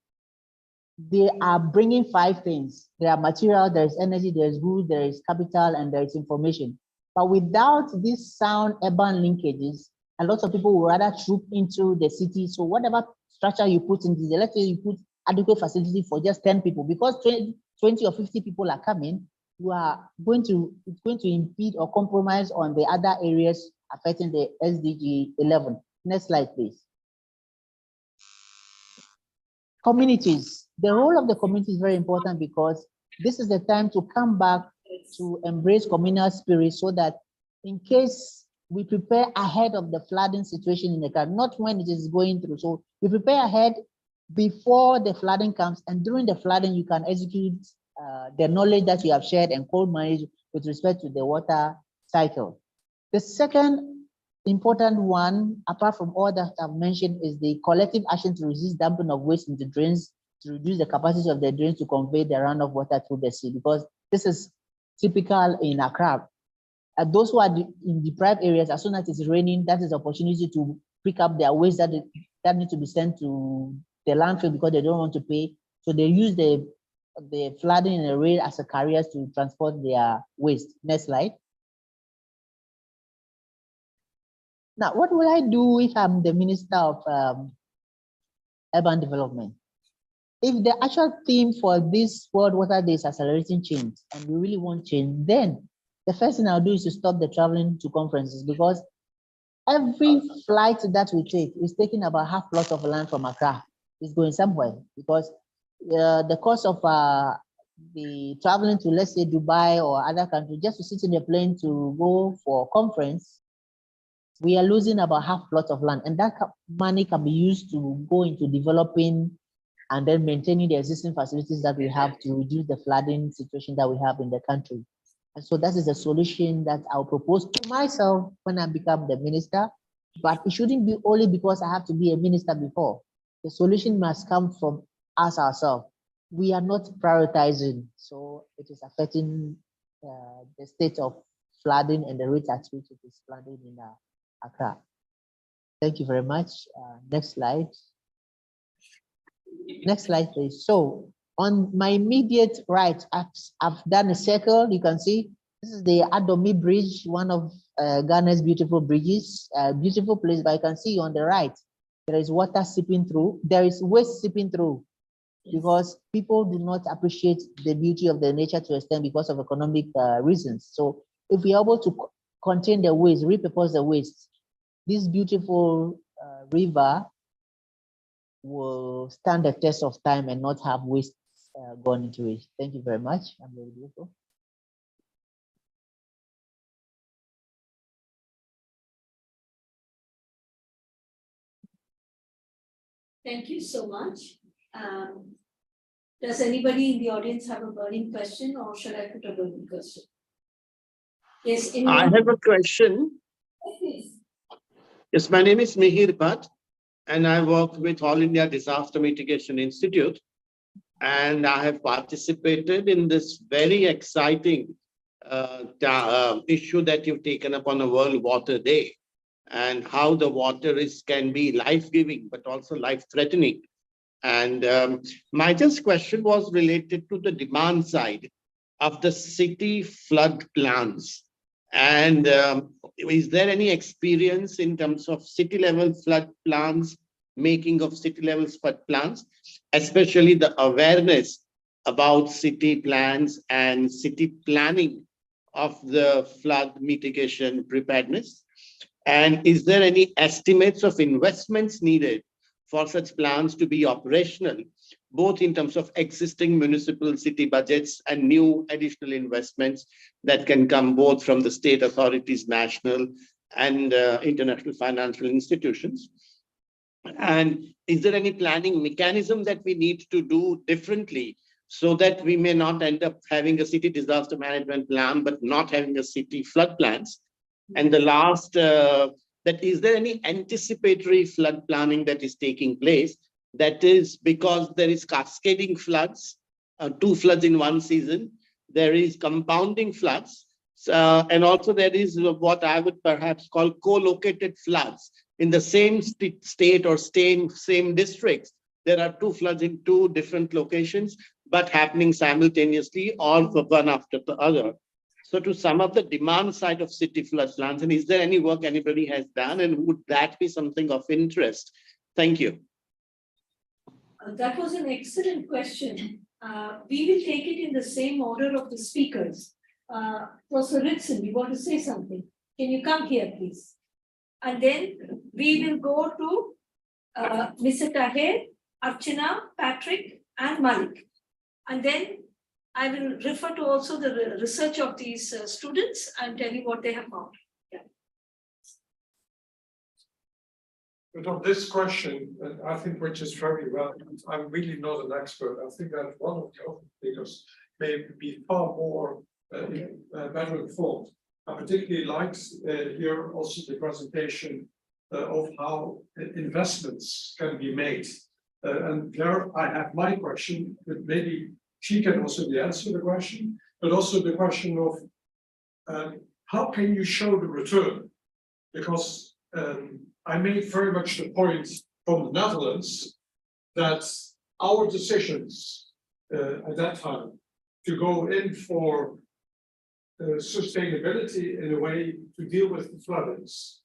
they are bringing 5 things. There are material, there is energy, there is goods, there is capital, and there is information. But without these sound urban linkages, a lot of people will rather troop into the city. So whatever structure you put into, let's say you put adequate facility for just 10 people, because 20 or 50 people are coming, you are going to, it's going to impede or compromise on the other areas affecting the SDG 11. Next slide, please. Communities. The role of the community is very important, because this is the time to come back to embrace communal spirit, so that in case we prepare ahead of the flooding situation in the country, not when it is going through. So we prepare ahead before the flooding comes, and during the flooding, you can execute the knowledge that you have shared and co-manage with respect to the water cycle. The second important one, apart from all that I've mentioned, is the collective action to resist dumping of waste into drains, to reduce the capacity of the drains to convey the runoff water through the sea, because this is typical in Accra. Those who are in deprived areas, as soon as it's raining, that is opportunity to pick up their waste that need to be sent to the landfill because they don't want to pay. So they use the flooding in the rail as a carrier to transport their waste. Next slide. Now, what will I do if I'm the Minister of Urban Development? If the actual theme for this World Water Day is accelerating change, and we really want change, then the first thing I'll do is to stop the traveling to conferences, because every flight that we take is taking about half plot of land from Accra. It's going somewhere, because the cost of the traveling to, let's say, Dubai or other countries, just to sit in a plane to go for conference, we are losing about half plot of land, and that money can be used to go into developing and then maintaining the existing facilities that we have to reduce the flooding situation that we have in the country. And so that is a solution that I'll propose to myself when I become the minister, but it shouldn't be only because I have to be a minister before. The solution must come from us ourselves. We are not prioritizing, so it is affecting the state of flooding and the rate at which it is flooding in Accra. Thank you very much. Next slide. Next slide, please. So on my immediate right, I've done a circle. You can see this is the Adomi Bridge, one of Ghana's beautiful bridges, beautiful place. But you can see on the right, there is water seeping through. There is waste seeping through, because people do not appreciate the beauty of the nature to extent because of economic reasons. So if we are able to contain the waste, repurpose the waste, this beautiful river will stand the test of time and not have waste gone into it. Thank you very much. I'm very grateful. Thank you so much. Does anybody in the audience have a burning question, or should I put a burning question? Yes, I have a question. Please. Yes, my name is Mihir Bhatt, and I work with All India Disaster Mitigation Institute. And I have participated in this very exciting issue that you've taken up on a World Water Day, and how the water can be life-giving, but also life-threatening. And my just question was related to the demand side of the city flood plans. And is there any experience in terms of city level flood plans, making of city level flood plans, especially the awareness about city plans and city planning of the flood mitigation preparedness? And is there any estimates of investments needed for such plans to be operational, both in terms of existing municipal city budgets and new additional investments that can come both from the state authorities, national and international financial institutions? And is there any planning mechanism that we need to do differently so that we may not end up having a city disaster management plan, but not having a city flood plans? And the last, that is there any anticipatory flood planning that is taking place? That is because there is cascading floods, 2 floods in one season. There is compounding floods. And also there is what I would perhaps call co-located floods. In the same state or same districts, there are 2 floods in 2 different locations, but happening simultaneously or one after the other. So to sum up the demand side of city flood plans, and is there any work anybody has done, and would that be something of interest? Thank you. That was an excellent question. We will take it in the same order of the speakers. Professor Ritson, you want to say something? Can you come here, please? And then we will go to Mr. Tahir, Archana, Patrick, and Malik. And then I will refer to also the research of these students and tell you what they have found. Yeah. But on this question, I think which is very relevant, I'm really not an expert. I think that one of the other speakers may be far more better informed. I particularly liked here also the presentation of how investments can be made. And there I have my question, but maybe she can also answer the question, but also the question of how can you show the return? Because I made very much the point from the Netherlands that our decisions at that time to go in for sustainability in a way to deal with the floodings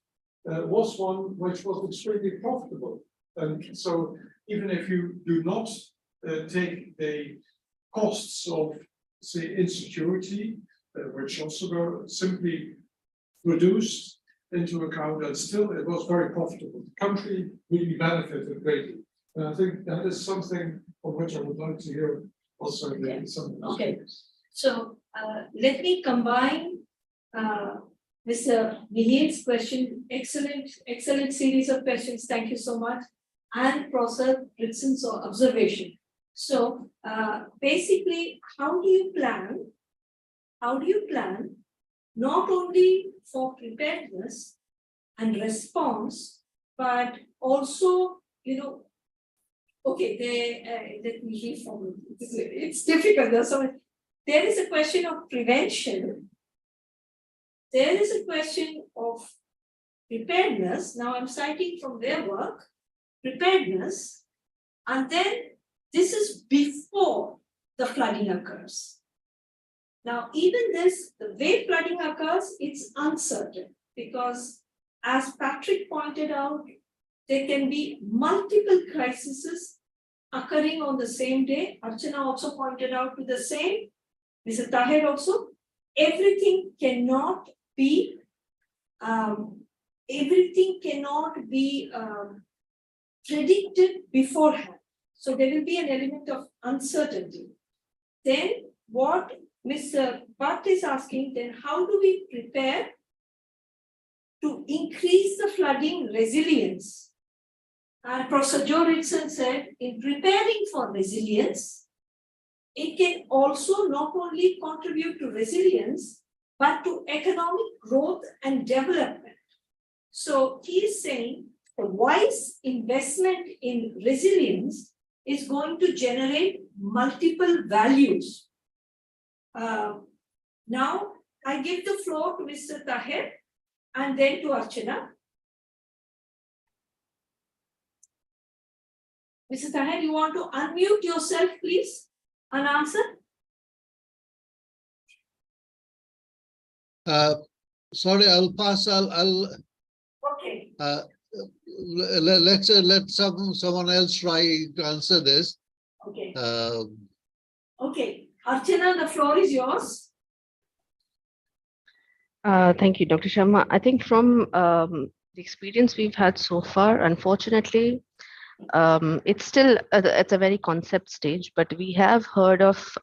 was one which was extremely profitable. And so even if you do not take the costs of, say, insecurity, which also were simply reduced into account, and still it was very profitable. The country really benefited greatly. And I think that is something on which I would like to hear also maybe some. Okay. So let me combine Mr. Mihir's question, excellent series of questions, thank you so much, and Professor Britson's observation. So basically, how do you plan not only for preparedness and response, but also, okay, let me hear from you. It's difficult. So there is a question of prevention. There is a question of preparedness. Now I'm citing from their work, preparedness, and then this is before the flooding occurs. Now, even this, the way flooding occurs, it's uncertain because, as Patrick pointed out, there can be multiple crises occurring on the same day. Archana also pointed out to the same. Mr. Tahir also. Everything cannot be predicted beforehand. So there will be an element of uncertainty. Then what Mr. Bhatt is asking, then how do we prepare to increase the flooding resilience? And Professor Joe Ritson said, in preparing for resilience, it can also not only contribute to resilience, but to economic growth and development. So he is saying the wise investment in resilience is going to generate multiple values. Now, I give the floor to Mr. Tahir and then to Archana. Mr. Tahir, you want to unmute yourself, please, and answer? Sorry, I'll pass. Okay. Let someone else try to answer this. Okay. Okay. Archana, the floor is yours. Thank you, Dr. Sharma. I think from the experience we've had so far, unfortunately, it's still at a very concept stage, but we have heard of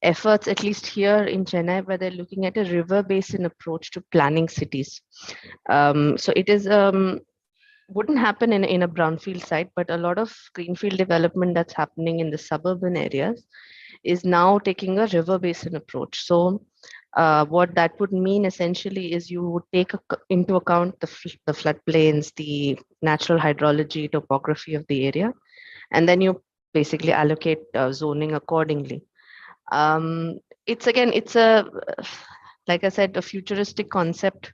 efforts, at least here in Chennai, where they're looking at a river basin approach to planning cities. So it is wouldn't happen in a brownfield site, but a lot of greenfield development that's happening in the suburban areas is now taking a river basin approach. So what that would mean essentially is you would take into account the floodplains, the natural hydrology, topography of the area, and then you basically allocate zoning accordingly. It's a, like I said, a futuristic concept,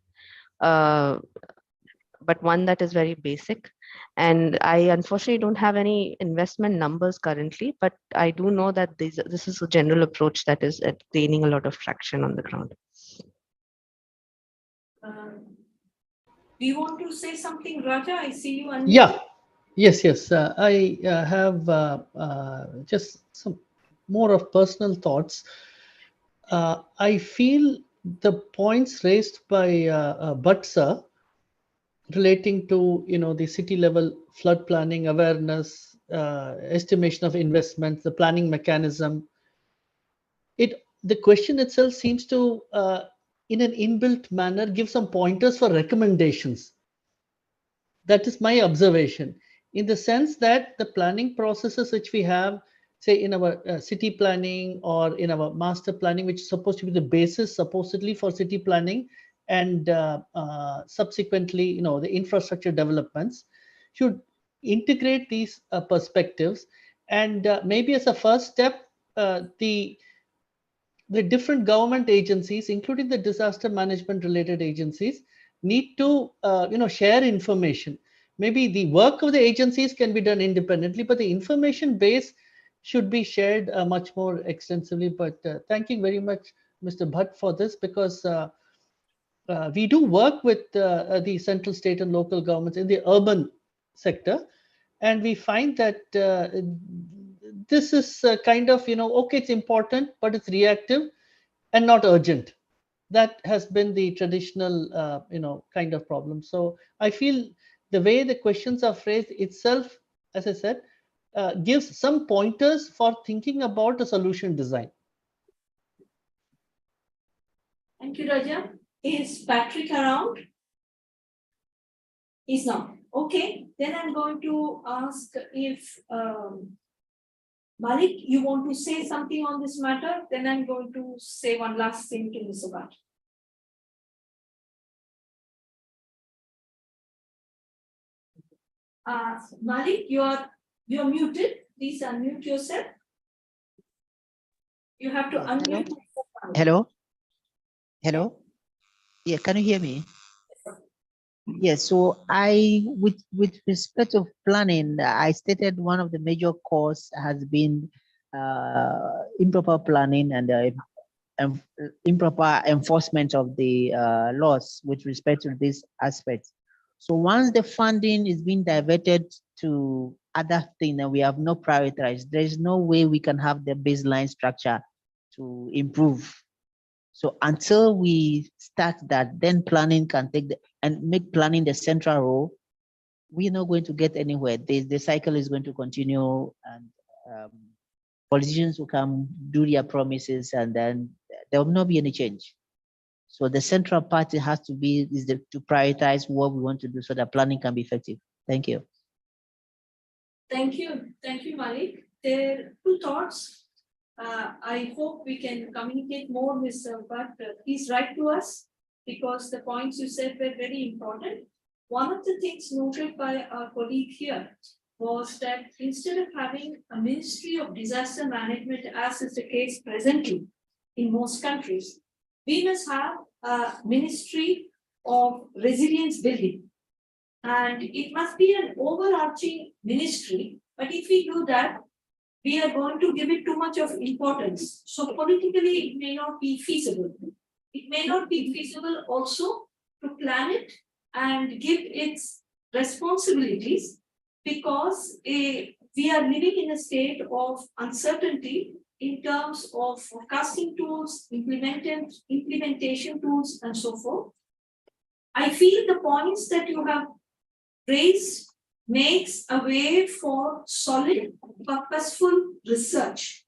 but one that is very basic. And I unfortunately don't have any investment numbers currently, but I do know that this is a general approach that is gaining a lot of traction on the ground. Do you want to say something, Raja? I see you. Yeah, yes. I have just some more of personal thoughts. I feel the points raised by Bhatt sir relating to the city level flood planning awareness, estimation of investments, the planning mechanism. The question itself seems to, in an inbuilt manner, give some pointers for recommendations. That is my observation, in the sense that the planning processes which we have, say in our city planning or in our master planning, which is supposed to be the basis supposedly for city planning, and subsequently, the infrastructure developments, should integrate these perspectives. And maybe as a first step, the different government agencies, including the disaster management related agencies, need to share information. Maybe the work of the agencies can be done independently, but the information base should be shared much more extensively. But thank you very much, Mr. Bhatt, for this, because we do work with the central, state, and local governments in the urban sector, and we find that this is kind of, okay, it's important, but it's reactive and not urgent. That has been the traditional, kind of problem. So I feel the way the questions are phrased itself, as I said, gives some pointers for thinking about a solution design. Thank you, Raja. Is Patrick around? He's not. Okay, then I'm going to ask if Malik, you want to say something on this matter? Then I'm going to say one last thing to Mr. Bhatt. Malik, you're muted. Please unmute yourself. You have to unmute. Hello. Hello. Yeah, can you hear me? Yes. So with respect of planning, I stated one of the major causes has been improper planning and improper enforcement of the laws with respect to this aspect. So once the funding is being diverted to other things and we have not prioritized, there is no way we can have the baseline structure to improve. So until we start that, then planning can take and make planning the central role. We're not going to get anywhere. The cycle is going to continue, and politicians will come, do their promises, and then there will not be any change. So the central party has to be to prioritize what we want to do so that planning can be effective. Thank you. Thank you, Malik. There are two thoughts. I hope we can communicate more, Mr. Bhatt. Please write to us, because the points you said were very important. One of the things noted by our colleague here was that instead of having a Ministry of Disaster Management, as is the case presently in most countries, we must have a Ministry of Resilience Building. And it must be an overarching ministry, but if we do that, we are going to give it too much of importance. So politically, it may not be feasible. It may not be feasible also to plan it and give its responsibilities, because we are living in a state of uncertainty in terms of forecasting tools, implementation tools, and so forth. I feel the points that you have raised makes a way for solid, purposeful research.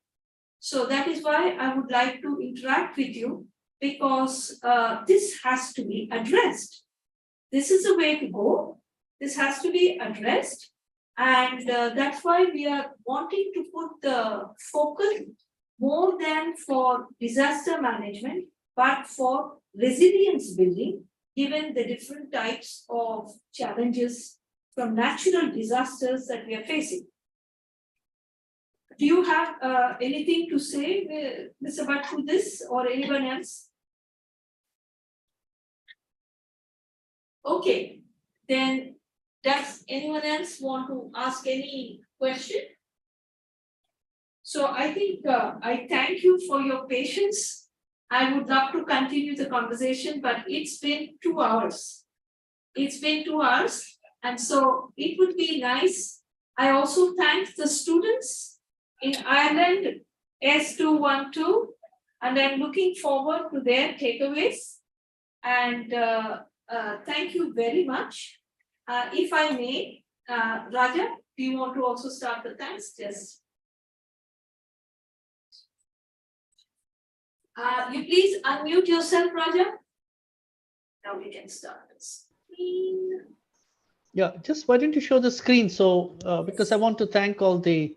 So that is why I would like to interact with you, because this has to be addressed. This is the way to go. This has to be addressed. And that's why we are wanting to put the focus more than for disaster management, but for resilience building, given the different types of challenges from natural disasters that we are facing. Do you have anything to say, Mr. Bhatt, to this, or anyone else? Okay, then does anyone else want to ask any question? So I think I thank you for your patience. I would love to continue the conversation, but it's been 2 hours. It's been 2 hours. And so it would be nice. I also thank the students in Ireland S212, and I'm looking forward to their takeaways. And thank you very much. If I may, Raja, do you want to also start the thanks? Yes. You please unmute yourself, Raja. Now we can start this. Yeah, just why don't you show the screen? So, because I want to thank all the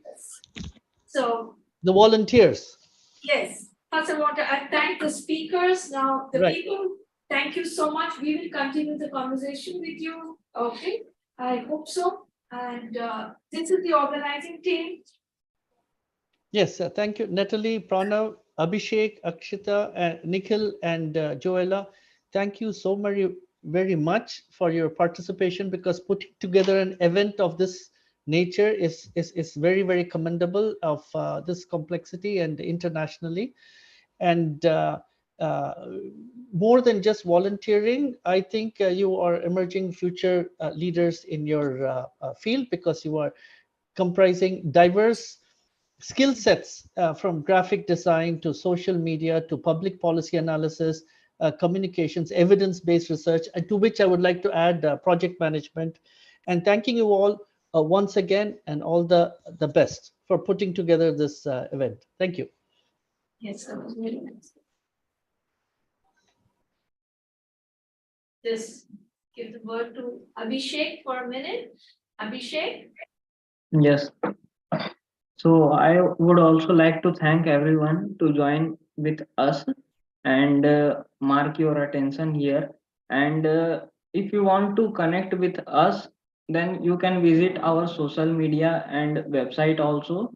volunteers. Yes, first I want to thank the speakers. Now the people, thank you so much. We will continue the conversation with you. Okay, I hope so. And this is the organizing team. Yes, thank you, Natalie, Pranav, Abhishek, Akshita, Nikhil, and Joella. Thank you so very much for your participation, because putting together an event of this nature is very, very commendable of this complexity and internationally. And more than just volunteering, I think you are emerging future leaders in your field, because you are comprising diverse skill sets from graphic design to social media to public policy analysis, communications, evidence-based research, and to which I would like to add project management. And thanking you all once again, and all the best for putting together this event. Thank you. Yes, that was very nice. Just give the word to Abhishek for a minute. Abhishek? Yes. So I would also like to thank everyone to join with us and mark your attention here. And if you want to connect with us, then you can visit our social media and website also,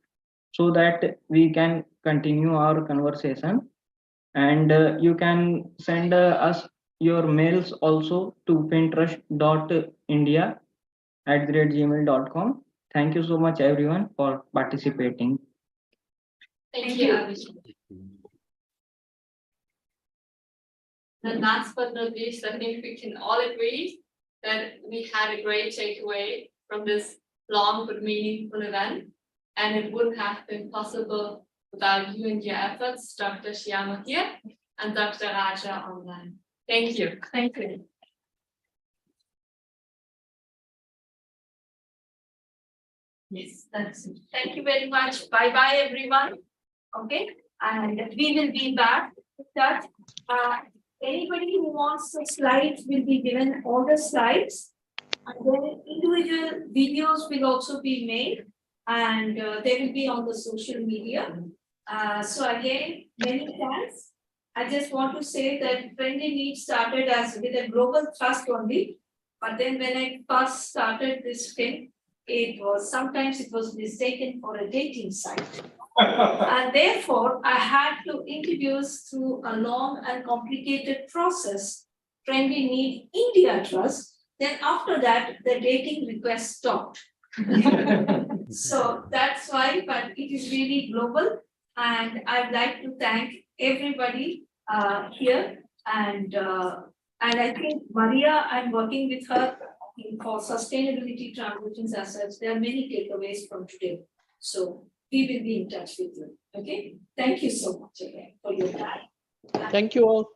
so that we can continue our conversation. And you can send us your mails also to pinterest.india@gmail.com. Thank you so much everyone for participating. Thank you, Abhishek. And last but not least, I think we can all agree that we had a great takeaway from this long but meaningful event. And it wouldn't have been possible without you and your efforts, Dr. Shyama here and Dr. Raja online. Thank you. Thank you. Yes, that's it. Thank you very much. Bye-bye, everyone. Okay, and we will be back with that. Anybody who wants the slides will be given all the slides. And then individual videos will also be made, and they will be on the social media. So again, many thanks. I just want to say that Friendly Need started as with a global thrust only, but then when I first started this thing, it was sometimes mistaken for a dating site. And therefore, I had to introduce through a long and complicated process, Friendly Need India Trust. Then after that, the dating request stopped. So that's why, but it is really global. And I'd like to thank everybody here. And I think Maria, I'm working with her for sustainability transitions as such. There are many takeaways from today. So we will be in touch with you. Okay. Thank you so much again for your time. Thank you all.